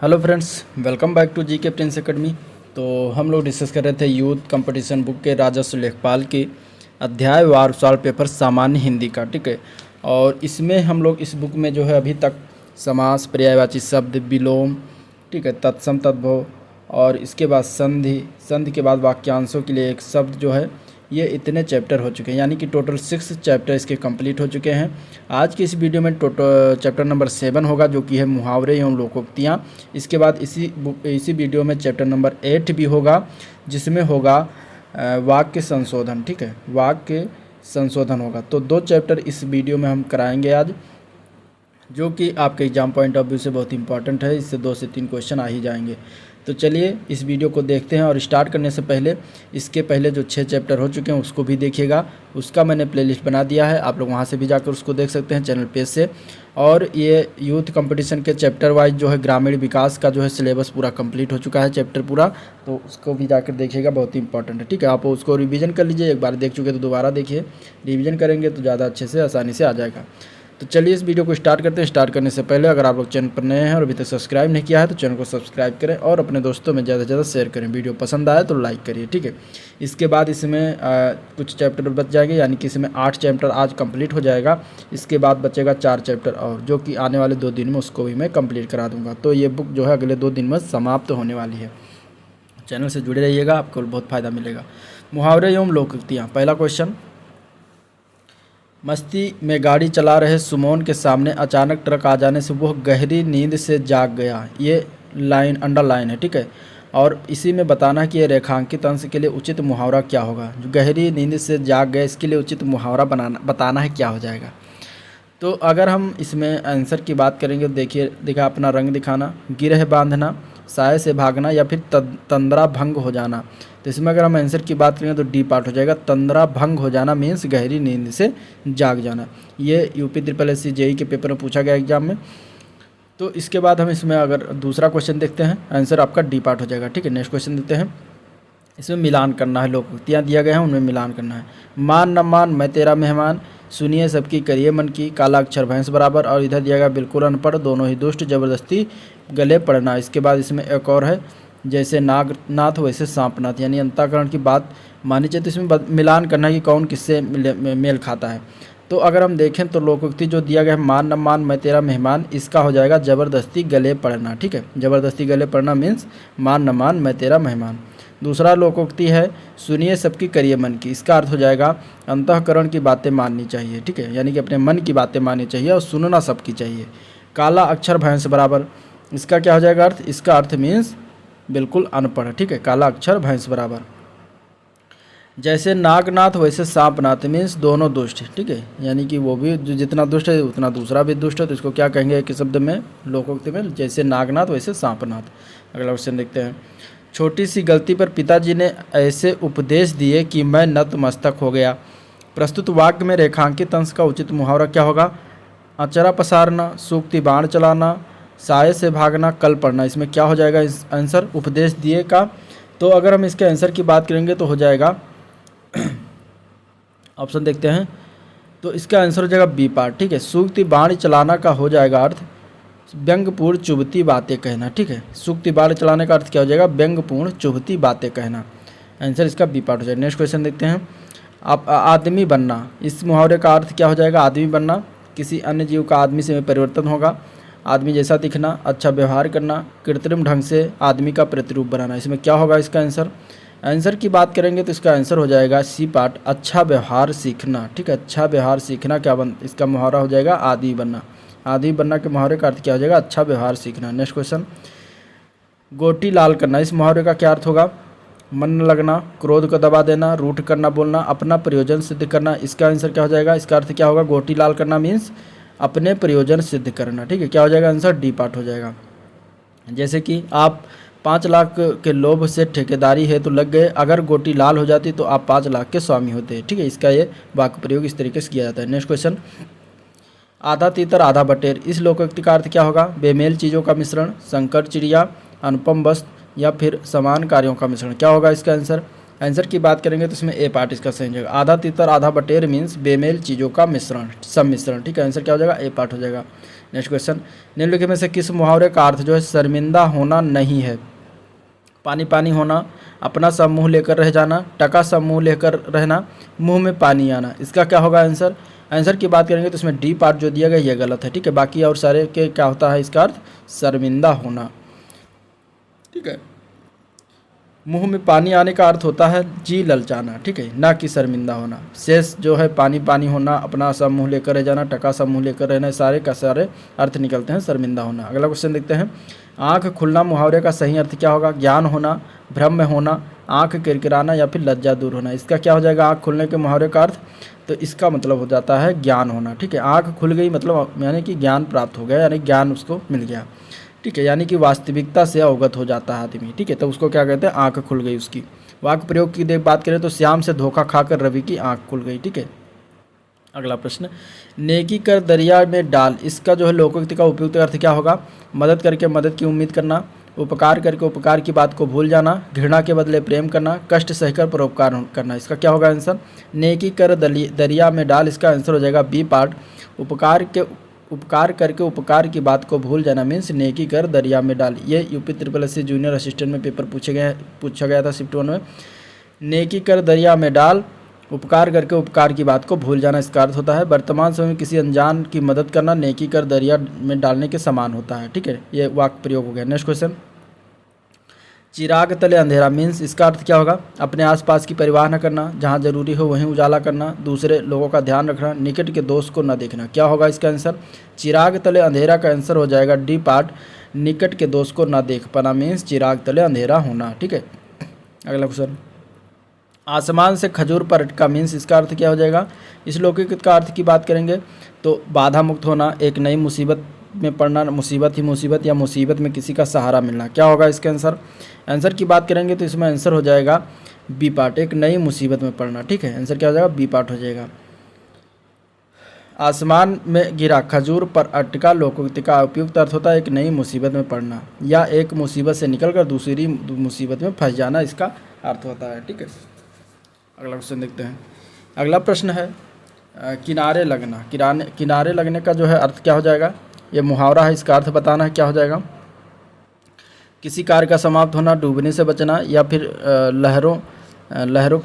Hello friends, welcome back to G K Prince academy. तो हम लोग डिस्कस कर रहे थे यूथ कंपटीशन बुक के राजस्व लेखपाल की अध्यायवार सवाल पेपर सामान्य हिंदी का। ठीक है, और इसमें हम लोग इस बुक में जो है अभी तक समास, पर्यायवाची शब्द, विलोम, ठीक है, तत्सम, तद्भव और इसके बाद संधि, संधि के बाद वाक्यांशों के लिए एक शब्द जो है, ये इतने चैप्टर हो चुके हैं, यानी कि टोटल 6 चैप्टर इसके कंप्लीट हो चुके हैं। आज की इस वीडियो में टोटल चैप्टर नंबर 7 होगा, जो कि है मुहावरे एवं लोकोक्तियाँ। इसके बाद इसी वीडियो में चैप्टर नंबर 8 भी होगा, जिसमें होगा वाक्य संशोधन। ठीक है, वाक्य संशोधन होगा। तो 2 चैप्टर इस वीडियो में हम कराएंगे आज, जो कि आपके एग्जाम पॉइंट ऑफ व्यू से बहुत इंपॉर्टेंट है। इससे 2 से 3 क्वेश्चन आ ही जाएंगे। तो चलिए इस वीडियो को देखते हैं, और स्टार्ट करने से पहले इसके पहले जो 6 चैप्टर हो चुके हैं उसको भी देखिएगा। उसका मैंने प्लेलिस्ट बना दिया है, आप लोग वहाँ से भी जाकर उसको देख सकते हैं चैनल पेज से। और ये यूथ कंपटीशन के चैप्टर वाइज जो है ग्रामीण विकास का जो है सिलेबस पूरा कंप्लीट हो चुका है, चैप्टर पूरा, तो उसको भी जाकर देखिएगा, बहुत ही इंपॉर्टेंट है। ठीक है, आप उसको रिवीजन कर लीजिए, एक बार देख चुके तो दोबारा देखिए, रिवीजन करेंगे तो ज़्यादा अच्छे से आसानी से आ जाएगा। तो चलिए इस वीडियो को स्टार्ट करते हैं। स्टार्ट करने से पहले अगर आप लोग चैनल पर नए हैं और अभी तक सब्सक्राइब नहीं किया है तो चैनल को सब्सक्राइब करें और अपने दोस्तों में ज़्यादा से ज़्यादा शेयर करें। वीडियो पसंद आए तो लाइक करिए। ठीक है, इसके बाद इसमें कुछ चैप्टर बच जाएंगे, यानी कि इसमें 8 चैप्टर आज कंप्लीट हो जाएगा। इसके बाद बचेगा 4 चैप्टर और, जो कि आने वाले 2 दिन में उसको भी मैं कंप्लीट करा दूँगा। तो ये बुक जो है अगले 2 दिन में समाप्त होने वाली है। चैनल से जुड़े रहिएगा, आपको बहुत फ़ायदा मिलेगा। मुहावरे एवं लोकोक्तियाँ। पहला क्वेश्चन, मस्ती में गाड़ी चला रहे सुमोन के सामने अचानक ट्रक आ जाने से वह गहरी नींद से जाग गया। ये लाइन अंडरलाइन है। ठीक है, और इसी में बताना है कि ये रेखांकित अंश के लिए उचित मुहावरा क्या होगा। जो गहरी नींद से जाग गए, इसके लिए उचित मुहावरा बताना है क्या हो जाएगा। तो अगर हम इसमें आंसर की बात करेंगे तो देखिए अपना रंग दिखाना, गिरह बांधना, साय से भागना या फिर तंद्रा भंग हो जाना। तो इसमें अगर हम आंसर की बात करेंगे तो डी पार्ट हो जाएगा। तंद्रा भंग हो जाना मीन्स गहरी नींद से जाग जाना। ये यूपी SSC जेई के पेपर में पूछा गया एग्जाम में। तो इसके बाद हम इसमें अगर दूसरा क्वेश्चन देखते हैं, आंसर आपका डी पार्ट हो जाएगा। ठीक है, नेक्स्ट क्वेश्चन देते हैं। इसमें मिलान करना है, लोकोक्तियाँ दिया गया है उनमें मिलान करना है। मान न मान मैं तेरा मेहमान, सुनिए सबकी करिए मन की, काला अक्षर भैंस बराबर, और इधर दिया गया बिल्कुल अनपढ़, दोनों ही दुष्ट, ज़बरदस्ती गले पड़ना। इसके बाद इसमें एक और है, जैसे नाग नाथ वैसे सांप नाथ, यानी अंतःकरण की बात मानी चाहिए। तो इसमें मिलान करना है कि कौन किससे मेल खाता है। तो अगर हम देखें तो लोकोक्ति जो दिया गया है, मान न मान मैं तेरा मेहमान, इसका हो जाएगा ज़बरदस्ती गले पड़ना। ठीक है, ज़बरदस्ती गले पड़ना मीन्स मान न मान मैं तेरा मेहमान। दूसरा लोकोक्ति है, सुनिए सबकी करिए मन की, इसका अर्थ हो जाएगा अंतःकरण की बातें माननी चाहिए। ठीक है, यानी कि अपने मन की बातें माननी चाहिए और सुनना सबकी चाहिए। काला अक्षर भैंस बराबर, इसका क्या हो जाएगा अर्थ, इसका अर्थ मीन्स बिल्कुल अनपढ़। ठीक है, काला अक्षर भैंस बराबर। जैसे नागनाथ वैसे सांपनाथ मीन्स दोनों दुष्ट। ठीक है, यानी कि वो भी जो जितना दुष्ट है उतना दूसरा भी दुष्ट है। तो इसको क्या कहेंगे एक शब्द में, लोकोक्ति में, जैसे नागनाथ वैसे सांपनाथ। अगला क्वेश्चन देखते हैं। छोटी सी गलती पर पिताजी ने ऐसे उपदेश दिए कि मैं नतमस्तक हो गया। प्रस्तुत वाक्य में रेखांकित अंश का उचित मुहावरा क्या होगा। अचरा पसारना, सूक्ति बाण चलाना, साय से भागना, कल पड़ना। इसमें क्या हो जाएगा इस आंसर उपदेश दिए का। तो अगर हम इसके आंसर की बात करेंगे तो हो जाएगा ऑप्शन देखते हैं, तो इसका आंसर हो जाएगा बी पार्ट। ठीक है, सूक्ति बाण चलाना का हो जाएगा अर्थ व्यंग्यपूर्ण चुभती बातें कहना। ठीक है, सूक्ति बाण चलाने का अर्थ क्या हो जाएगा, व्यंग्यपूर्ण चुभती बातें कहना। आंसर इसका बी पार्ट हो जाएगा। नेक्स्ट क्वेश्चन देखते हैं। आप आदमी बनना, इस मुहावरे का अर्थ क्या हो जाएगा, आदमी बनना, किसी अन्य जीव का आदमी से परिवर्तन होगा, आदमी जैसा दिखना, अच्छा व्यवहार करना, कृत्रिम ढंग से आदमी का प्रतिरूप बनाना। इसमें क्या होगा इसका आंसर। आंसर की बात करेंगे तो इसका आंसर हो जाएगा सी पार्ट, अच्छा व्यवहार सीखना। ठीक है, अच्छा व्यवहार सीखना क्या इसका मुहावरा हो जाएगा आदमी बनना। आदमी बनना के मुहावरे का अर्थ क्या हो जाएगा, अच्छा व्यवहार सीखना। नेक्स्ट क्वेश्चन, गोटी लाल करना, इस मुहावरे का क्या अर्थ होगा, मन न लगना, क्रोध को दबा देना, रूठ करना बोलना, अपना प्रयोजन सिद्ध करना। इसका आंसर क्या हो जाएगा, इसका अर्थ क्या होगा, गोटी लाल करना मीन्स अपने प्रयोजन सिद्ध करना। ठीक है, क्या हो जाएगा आंसर, डी पार्ट हो जाएगा। जैसे कि आप 5 लाख के लोभ से ठेकेदारी है तो लग गए, अगर गोटी लाल हो जाती तो आप 5 लाख के स्वामी होते। ठीक है, इसका ये वाक्य प्रयोग इस तरीके से किया जाता है। नेक्स्ट क्वेश्चन, आधा तीतर आधा बटेर, इस लोकोक्ति का अर्थ क्या होगा, बेमेल चीज़ों का मिश्रण, संकर चिड़िया, अनुपम वस्त्र या फिर समान कार्यों का मिश्रण। क्या होगा इसका आंसर। आंसर की बात करेंगे तो इसमें ए पार्ट इसका सही जाएगा। आधा तीतर आधा बटेर मीन्स बेमेल चीज़ों का मिश्रण, सम्मिश्रण। ठीक है, आंसर क्या हो जाएगा, ए पार्ट हो जाएगा। नेक्स्ट क्वेश्चन, निम्नलिखित में से किस मुहावरे का अर्थ जो है शर्मिंदा होना नहीं है? पानी पानी होना, अपना सब मुँह लेकर रह जाना, टका सब मुँह लेकर रहना, मुँह में पानी आना। इसका क्या होगा आंसर? आंसर की बात करेंगे तो इसमें डी पार्ट जो दिया गया ये गलत है, ठीक है। बाकी और सारे के क्या होता है इसका अर्थ? शर्मिंदा होना, ठीक है। मुंह में पानी आने का अर्थ होता है जी ललचाना, ठीक है, ना कि शर्मिंदा होना। शेष जो है पानी पानी होना, अपना सब मुँह लेकर रह जाना, टका सब मुँह लेकर रहना, सारे का सारे अर्थ निकलते हैं शर्मिंदा होना। अगला क्वेश्चन देखते हैं, आँख खुलना मुहावरे का सही अर्थ क्या होगा? ज्ञान होना, भ्रम में होना, आँख किरकिराना या फिर लज्जा दूर होना। इसका क्या हो जाएगा आँख खुलने के मुहावरे का अर्थ? तो इसका मतलब हो जाता है ज्ञान होना, ठीक है। आँख खुल गई मतलब यानी कि ज्ञान प्राप्त हो गया, यानी ज्ञान उसको मिल गया, ठीक है, यानी कि वास्तविकता से अवगत हो जाता है आदमी, ठीक है। तो उसको क्या कहते हैं? आँख खुल गई उसकी। वाक्य प्रयोग की बात करें तो श्याम से धोखा खाकर रवि की आँख खुल गई, ठीक है। अगला प्रश्न, नेकी कर दरिया में डाल, इसका जो है लोकोक्ति का उपयुक्त अर्थ क्या होगा? मदद करके मदद की उम्मीद करना, उपकार करके उपकार की बात को भूल जाना, घृणा के बदले प्रेम करना, कष्ट सहकर परोपकार करना। इसका क्या होगा आंसर? नेकी कर दरिया में डाल, इसका आंसर हो जाएगा बी पार्ट। उपकार करके उपकार की बात को भूल जाना मीन्स नेकी कर दरिया में डाल। ये यूपी SSC जूनियर असिस्टेंट में पेपर पूछा गया था शिफ्ट 1 में। नेकी कर दरिया में डाल, उपकार करके उपकार की बात को भूल जाना, इसका अर्थ होता है वर्तमान समय में किसी अनजान की मदद करना नेकी कर दरिया में डालने के समान होता है, ठीक है। ये वाक्य प्रयोग हो गया। नेक्स्ट क्वेश्चन, चिराग तले अंधेरा मीन्स इसका अर्थ क्या होगा? अपने आसपास की परवाह न करना, जहाँ जरूरी हो वहीं उजाला करना, दूसरे लोगों का ध्यान रखना, निकट के दोस्त को न देखना। क्या होगा इसका आंसर? चिराग तले अंधेरा का आंसर हो जाएगा डी पार्ट, निकट के दोस्त को न देख पाना मीन्स चिराग तले अंधेरा होना, ठीक है। अगला क्वेश्चन, आसमान से खजूर पर अटका मीन्स इसका अर्थ क्या हो जाएगा? इस लौकिक का अर्थ की बात करेंगे तो बाधा मुक्त होना, एक नई मुसीबत में पड़ना, मुसीबत ही मुसीबत या मुसीबत में किसी का सहारा मिलना। क्या होगा इसका आंसर? आंसर की बात करेंगे तो इसमें आंसर हो जाएगा बी पार्ट, एक नई मुसीबत में पड़ना, ठीक है। आंसर क्या हो जाएगा? बी पार्ट हो जाएगा। आसमान में गिरा खजूर पर अटका लोकोक्ति का उपयुक्त अर्थ होता है एक नई मुसीबत में पड़ना या एक मुसीबत से निकलकर दूसरी मुसीबत में फंस जाना, इसका अर्थ होता है, ठीक है। अगला क्वेश्चन देखते हैं। अगला प्रश्न है किनारे लगना। किनारे लगने का जो है अर्थ क्या हो जाएगा? ये मुहावरा है, इसका अर्थ बताना है क्या हो जाएगा? किसी कार्य का समाप्त होना, डूबने से बचना या फिर लहरों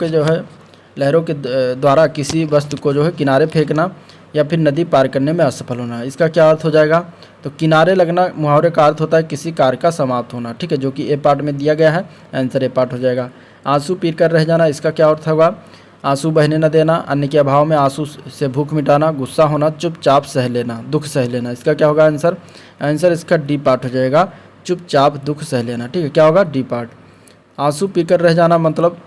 के द्वारा किसी वस्तु को जो है किनारे फेंकना या फिर नदी पार करने में असफल होना। इसका क्या अर्थ हो जाएगा? तो किनारे लगना मुहावरे का अर्थ होता है किसी कार्य का समाप्त होना, ठीक है, जो कि ए पार्ट में दिया गया है। आंसर ए पार्ट हो जाएगा। आंसू पी कर रह जाना, इसका क्या अर्थ होगा? आंसू बहने न देना, अन्य के अभाव में आंसू से भूख मिटाना, गुस्सा होना, चुपचाप सह लेना, दुख सह लेना। इसका क्या होगा आंसर? आंसर इसका डी पार्ट हो जाएगा, चुपचाप दुख सह लेना, ठीक है। क्या होगा? D part. आंसू पीकर रह जाना मतलब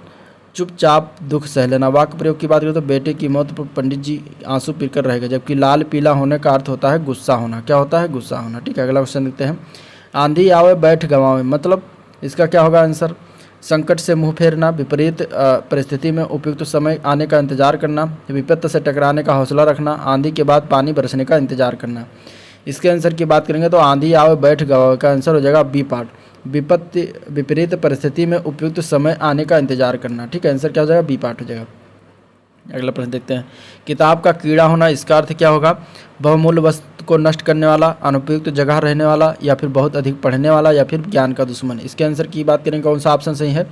चुपचाप दुख सह लेना। वाक्य प्रयोग की बात करें तो बेटे की मौत पर पंडित जी आंसू पीकर रह गए, जबकि लाल पीला होने का अर्थ होता है गुस्सा होना। क्या होता है? गुस्सा होना, ठीक है। अगला क्वेश्चन देखते हैं। आंधी आवे बैठ गंवावे मतलब इसका क्या होगा आंसर? संकट से मुंह फेरना, विपरीत परिस्थिति में उपयुक्त समय आने का इंतजार करना, विपत्ति से टकराने का हौसला रखना, आंधी के बाद पानी बरसने का इंतजार करना। इसके आंसर की बात करेंगे तो आंधी आवे बैठ गवावे का आंसर हो जाएगा बी पार्ट, विपरीत परिस्थिति में उपयुक्त समय आने का इंतजार करना, ठीक है। आंसर क्या हो जाएगा? बी पार्ट हो जाएगा। अगला प्रश्न देखते हैं। किताब का कीड़ा होना, इसका अर्थ क्या होगा? बहुमूल्य वस्तु को नष्ट करने वाला, अनुपयुक्त जगह रहने वाला या फिर बहुत अधिक पढ़ने वाला या फिर ज्ञान का दुश्मन। इसके आंसर की बात करेंगे कौन सा ऑप्शन सही है?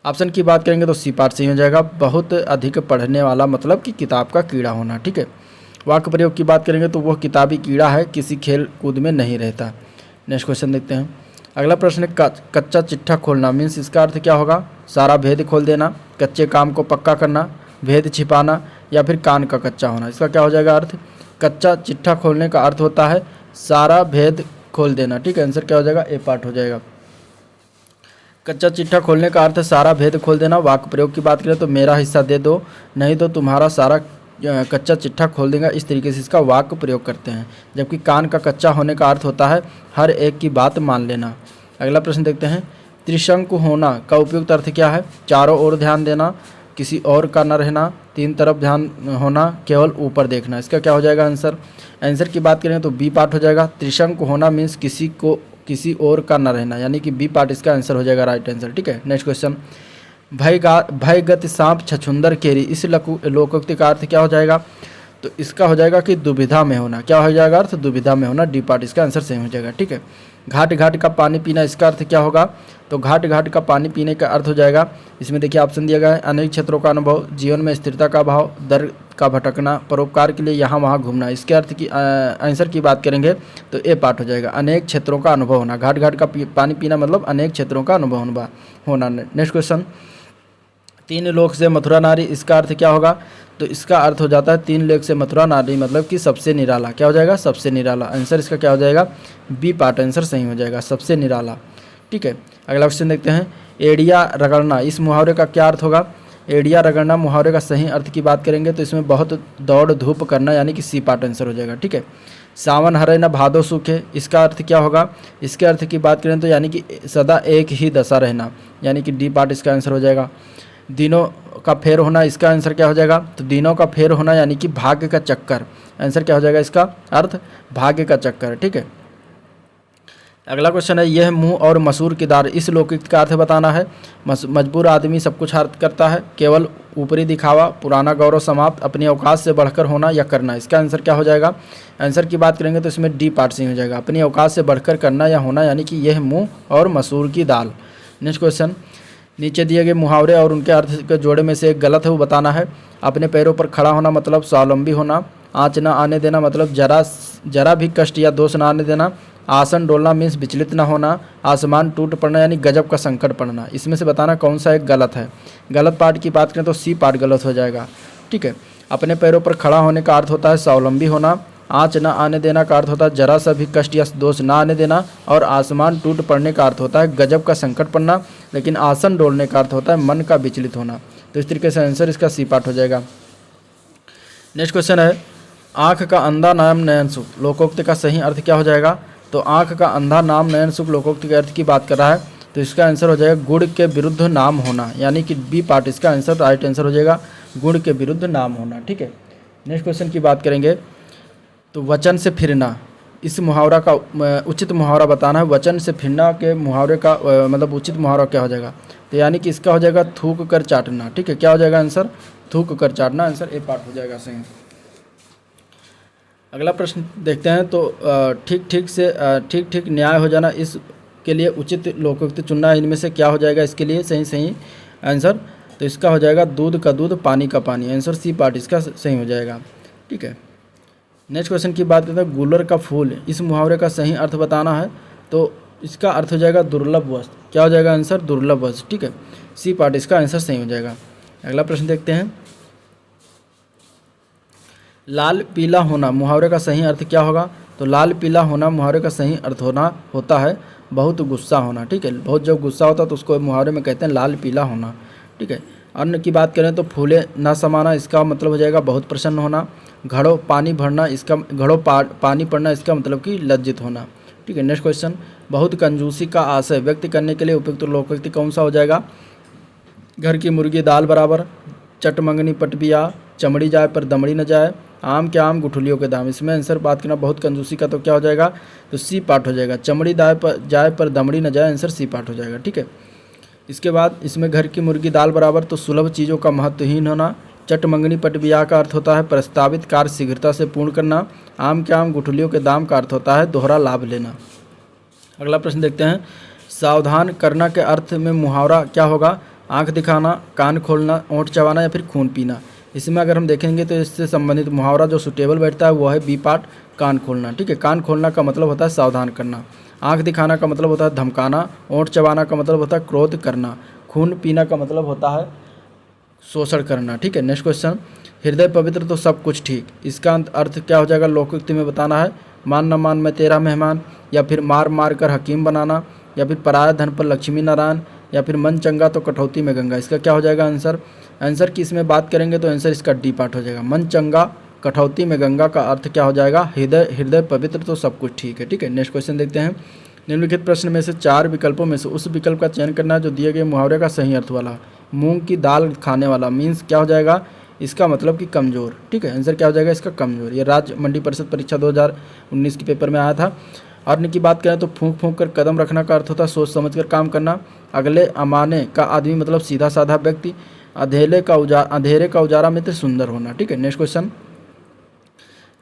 ऑप्शन की बात करेंगे तो सी पार्ट सही हो जाएगा, बहुत अधिक पढ़ने वाला मतलब कि किताब का कीड़ा होना, ठीक है। वाक्य प्रयोग की बात करेंगे तो वह किताबी कीड़ा है, किसी खेल कूद में नहीं रहता। नेक्स्ट क्वेश्चन देखते हैं। अगला प्रश्न है कच्चा चिट्ठा खोलना मीन्स इसका अर्थ क्या होगा? सारा भेद खोल देना, कच्चे काम को पक्का करना, भेद छिपाना या फिर कान का कच्चा होना। इसका क्या हो जाएगा अर्थ? कच्चा चिट्ठा खोलने का अर्थ होता है सारा भेद खोल देना, ठीक है। आंसर क्या हो जाएगा? ए पार्ट हो जाएगा। कच्चा चिट्ठा खोलने का अर्थ सारा भेद खोल देना। वाक्य प्रयोग की बात करें तो मेरा हिस्सा दे दो, नहीं तो तुम्हारा सारा कच्चा चिट्ठा खोल देगा, इस तरीके से इसका वाक्य प्रयोग करते हैं। जबकि कान का कच्चा होने का अर्थ होता है हर एक की बात मान लेना। अगला प्रश्न देखते हैं। त्रिशंकु होना का उपयुक्त अर्थ क्या है? चारों ओर ध्यान देना, किसी और का न रहना, तीन तरफ ध्यान होना, केवल ऊपर देखना। इसका क्या हो जाएगा आंसर? आंसर की बात करें तो बी पार्ट हो जाएगा। त्रिशंकु होना मीन्स किसी और का न रहना, यानी कि बी पार्ट इसका आंसर हो जाएगा, राइट आंसर, ठीक है। Next question. भयगत सांप छछुंदर केरी, इस लोकोक्ति का अर्थ क्या हो जाएगा? तो इसका हो जाएगा कि दुविधा में होना। क्या हो जाएगा अर्थ? दुविधा में होना। डी पार्ट इसका आंसर सही हो जाएगा। ठीक है। घाट घाट का पानी पीना, इसका अर्थ क्या होगा? तो घाट घाट का पानी पीने का अर्थ हो जाएगा, इसमें देखिए ऑप्शन दिया गया है, अनेक क्षेत्रों का अनुभव, जीवन में स्थिरता का भाव, दर का भटकना, परोपकार के लिए यहाँ वहाँ घूमना। इसके अर्थ की आंसर की बात करेंगे तो ए पार्ट हो जाएगा, अनेक क्षेत्रों का अनुभव होना। घाट घाट का पानी पीना मतलब अनेक क्षेत्रों का अनुभव होना। नेक्स्ट क्वेश्चन, 3 लोक से मथुरा नारी, इसका अर्थ क्या होगा? तो इसका अर्थ हो जाता है 3 लोक से मथुरा नारी मतलब कि सबसे निराला। क्या हो जाएगा? सबसे निराला। आंसर इसका क्या हो जाएगा? बी पार्ट आंसर सही हो जाएगा, सबसे निराला। ठीक है। अगला क्वेश्चन देखते हैं, एड़िया रगड़ना, इस मुहावरे का क्या अर्थ होगा? एड़िया रगड़ना मुहावरे का सही अर्थ की बात करेंगे तो इसमें बहुत दौड़ धूप करना, यानी कि सी पार्ट आंसर हो जाएगा। ठीक है। सावन हरे न भादो सूखे, इसका अर्थ क्या होगा? इसके अर्थ की बात करें तो यानी कि सदा एक ही दशा रहना, यानी कि डी पार्ट इसका आंसर हो जाएगा। दिनों का फेर होना, इसका आंसर क्या हो जाएगा? तो दिनों का फेर होना यानी कि भाग्य का चक्कर। आंसर क्या हो जाएगा इसका अर्थ? भाग्य का चक्कर। ठीक है। अगला क्वेश्चन है, यह मुंह और मसूर की दाल, इस लोकोक्ति का अर्थ बताना है। मजबूर आदमी सब कुछ अर्थ करता है, केवल ऊपरी दिखावा, पुराना गौरव समाप्त, अपनी औकात से बढ़कर होना या करना। इसका आंसर क्या हो जाएगा? आंसर की बात करेंगे तो इसमें डी पार्ट सही हो जाएगा, अपनी औकात से बढ़कर करना या होना, यानी कि यह मुंह और मसूर की दाल। नेक्स्ट क्वेश्चन, नीचे दिए गए मुहावरे और उनके अर्थ के जोड़े में से एक गलत है वो बताना है। अपने पैरों पर खड़ा होना मतलब स्वावलंबी होना, आँच न आने देना मतलब जरा भी कष्ट या दोष न आने देना, आसन डोलना मीन्स विचलित न होना, आसमान टूट पड़ना यानी गजब का संकट पड़ना। इसमें से बताना कौन सा एक गलत है। गलत पार्ट की बात करें तो सी पार्ट गलत हो जाएगा। ठीक है। अपने पैरों पर खड़ा होने का अर्थ होता है स्वावलंबी होना, आँच न आने देना का अर्थ होता है जरा सा भी कष्ट या दोष न आने देना, और आसमान टूट पड़ने का अर्थ होता है गजब का संकट पड़ना, लेकिन आसन डोलने का अर्थ होता है मन का विचलित होना। तो इस तरीके से आंसर इसका सी पार्ट हो जाएगा। नेक्स्ट क्वेश्चन है, आँख का अंधा नाम नयन सुख, लोकोक्ति का सही अर्थ क्या हो जाएगा? तो आँख का अंधा नाम नयन सुख लोकोक्ति के अर्थ की बात कर रहा है, तो इसका आंसर हो जाएगा गुण के विरुद्ध नाम होना, यानी कि बी पार्ट इसका आंसर राइट आंसर हो जाएगा, गुण के विरुद्ध नाम होना। ठीक है। नेक्स्ट क्वेश्चन की बात करेंगे तो वचन से फिरना, इस मुहावरा का उचित मुहावरा बताना है। वचन से फिरना के मुहावरे का मतलब उचित मुहावरा क्या हो जाएगा? तो यानी कि इसका हो जाएगा थूक कर चाटना। ठीक है। क्या हो जाएगा आंसर? थूक कर चाटना। आंसर ए पार्ट हो जाएगा सही। अगला प्रश्न देखते हैं, तो ठीक ठीक न्याय हो जाना, इसके लिए उचित लोकोक्ति चुनना, इनमें से क्या हो जाएगा इसके लिए सही आंसर? तो इसका हो जाएगा दूध का दूध पानी का पानी। आंसर सी पार्ट इसका सही हो जाएगा। ठीक है। नेक्स्ट क्वेश्चन की बात करते हैं, गुलर का फूल, इस मुहावरे का सही अर्थ बताना है। तो इसका अर्थ हो जाएगा दुर्लभ वस्तु। क्या हो जाएगा आंसर? दुर्लभ वस्तु। ठीक है। सी पार्ट इसका आंसर सही हो जाएगा। अगला प्रश्न देखते हैं, लाल पीला होना मुहावरे का सही अर्थ क्या होगा? तो लाल पीला होना मुहावरे का सही अर्थ होता है बहुत गुस्सा होना। ठीक है। बहुत जब गुस्सा होता है तो उसको मुहावरे में कहते हैं लाल पीला होना। ठीक है। अन्न की बात करें तो फूले न समाना, इसका मतलब हो जाएगा बहुत प्रसन्न होना। घड़ों पानी भरना, इसका पानी पड़ना, इसका मतलब कि लज्जित होना। ठीक है। नेक्स्ट क्वेश्चन, बहुत कंजूसी का आशय व्यक्त करने के लिए उपयुक्त लोकोक्ति कौन सा हो जाएगा? घर की मुर्गी दाल बराबर, चट मंगनी पटबिया, चमड़ी जाए पर दमड़ी न जाए, आम के आम गुठलियों के दाम। इसमें आंसर बात करना बहुत कंजूसी का, तो क्या हो जाएगा? तो सी पार्ट हो जाएगा, चमड़ी जाए पर दमड़ी न जाए। आंसर सी पार्ट हो जाएगा। ठीक है। इसके बाद इसमें घर की मुर्गी दाल बराबर, तो सुलभ चीज़ों का महत्वहीन होना। चट मंगनी पट बियाह का अर्थ होता है प्रस्तावित कार्य शीघ्रता से पूर्ण करना। आम के आम गुठलियों के दाम का अर्थ होता है दोहरा लाभ लेना। अगला प्रश्न देखते हैं, सावधान करना के अर्थ में मुहावरा क्या होगा? आंख दिखाना, कान खोलना, ओंठ चबाना या फिर खून पीना। इसमें अगर हम देखेंगे तो इससे संबंधित मुहावरा जो सुटेबल बैठता है वो है बी पार्ट, कान खोलना। ठीक है। कान खोलना का मतलब होता है सावधान करना, आंख दिखाना का मतलब होता है धमकाना, ओंठ चबाना का मतलब होता है क्रोध करना, खून पीना का मतलब होता है शोषण करना। ठीक है। नेक्स्ट क्वेश्चन, हृदय पवित्र तो सब कुछ ठीक, इसका अर्थ क्या हो जाएगा? लोकोक्ति में बताना है। मान न मान मैं तेरा मेहमान, या फिर मार मार कर हकीम बनाना, या फिर पराया धन पर लक्ष्मी नारायण, या फिर मन चंगा तो कटौती में गंगा। इसका क्या हो जाएगा आंसर? आंसर की इसमें बात करेंगे तो आंसर इसका डी पार्ट हो जाएगा, मन चंगा कटौती में गंगा का अर्थ क्या हो जाएगा? हृदय पवित्र तो सब कुछ ठीक है। ठीक है। नेक्स्ट क्वेश्चन देखते हैं, निम्नलिखित प्रश्न में से 4 विकल्पों में से उस विकल्प का चयन करना है जो दिए गए मुहावरे का सही अर्थ वाला। मूंग की दाल खाने वाला मीन्स क्या हो जाएगा? इसका मतलब कि कमज़ोर। ठीक है। आंसर क्या हो जाएगा इसका? कमज़ोर। ये राज्य मंडी परिषद परीक्षा 2019 के पेपर में आया था। अन्न की बात करें तो फूंक फूंक कर कदम रखना का अर्थ होता है सोच समझ कर काम करना। अगले अमाने का आदमी मतलब सीधा साधा व्यक्ति। अंधेरे का उजारा मित्र सुंदर होना। ठीक है। नेक्स्ट क्वेश्चन,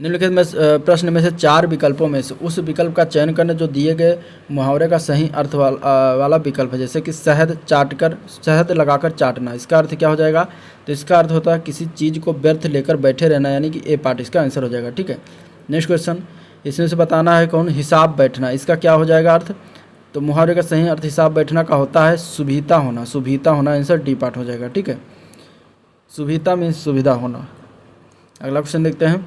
निम्नलिखित में प्रश्न में से 4 विकल्पों में से उस विकल्प का चयन करना जो दिए गए मुहावरे का सही अर्थ वाला विकल्प है। जैसे कि शहद लगाकर चाटना, इसका अर्थ क्या हो जाएगा? तो इसका अर्थ होता है किसी चीज़ को व्यर्थ लेकर बैठे रहना, यानी कि ए पार्ट इसका आंसर हो जाएगा। ठीक है, नेक्स्ट क्वेश्चन, इसमें से बताना है कौन? हिसाब बैठना, इसका क्या हो जाएगा अर्थ? तो मुहावरे का सही अर्थ हिसाब बैठना का होता है सुविधा होना। सुविधा होना आंसर डी पार्ट हो जाएगा। ठीक है, सुविधा मीन्स सुविधा होना। अगला क्वेश्चन देखते हैं।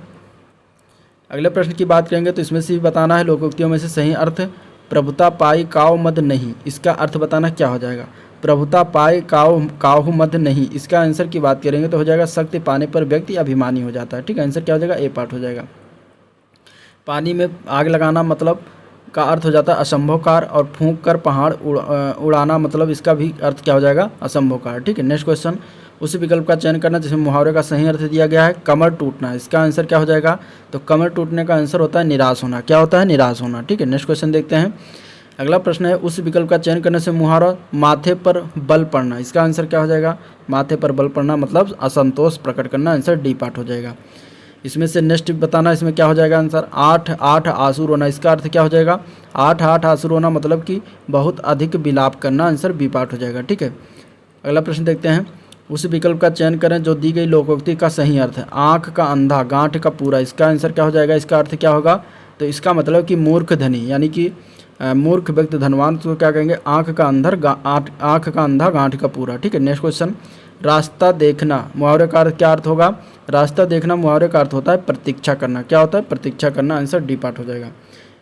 अगले प्रश्न की बात करेंगे तो इसमें से भी बताना है लोकोक्तियों में से सही अर्थ प्रभुता पाई काव मद नहीं, इसका अर्थ बताना क्या हो जाएगा? प्रभुता पाई काहू मद नहीं, इसका आंसर की बात करेंगे तो हो जाएगा शक्ति पाने पर व्यक्ति अभिमानी हो जाता है। ठीक है, आंसर क्या हो जाएगा? ए पार्ट हो जाएगा। पानी में आग लगाना मतलब का अर्थ हो जाता है असंभव कार्य, और फूंक कर पहाड़ उड़ाना मतलब इसका भी अर्थ क्या हो जाएगा? असंभव कार्य। ठीक है, नेक्स्ट क्वेश्चन, उस विकल्प का चयन करना जिसमें मुहावरे का सही अर्थ दिया गया है कमर टूटना, इसका आंसर क्या हो जाएगा? तो कमर टूटने का आंसर होता है निराश होना। क्या होता है? निराश होना। ठीक है, नेक्स्ट क्वेश्चन देखते हैं। अगला प्रश्न है उस विकल्प का चयन करने से मुहावरा माथे पर बल पड़ना, इसका आंसर क्या हो जाएगा? माथे पर बल पड़ना मतलब असंतोष प्रकट करना, आंसर डी पार्ट हो जाएगा। इसमें से नेक्स्ट बताना, इसमें क्या हो जाएगा आंसर? 8 आंसू रोना, इसका अर्थ क्या हो जाएगा? 8 आंसू रोना मतलब कि बहुत अधिक विलाप करना, आंसर बी पार्ट हो जाएगा। ठीक है, अगला प्रश्न देखते हैं। उस विकल्प का चयन करें जो दी गई लोकोक्ति का सही अर्थ है। आँख का अंधा गांठ का पूरा, इसका आंसर क्या हो जाएगा? इसका अर्थ क्या होगा? तो इसका मतलब कि मूर्ख धनी, यानी कि मूर्ख व्यक्ति धनवान को क्या कहेंगे? आँख का अंधा गांठ का पूरा। ठीक है, नेक्स्ट क्वेश्चन, रास्ता देखना मुहावरे का अर्थ क्या अर्थ होगा? रास्ता देखना मुहावरे का अर्थ होता है प्रतीक्षा करना। क्या होता है? प्रतीक्षा करना, आंसर डी पार्ट हो जाएगा।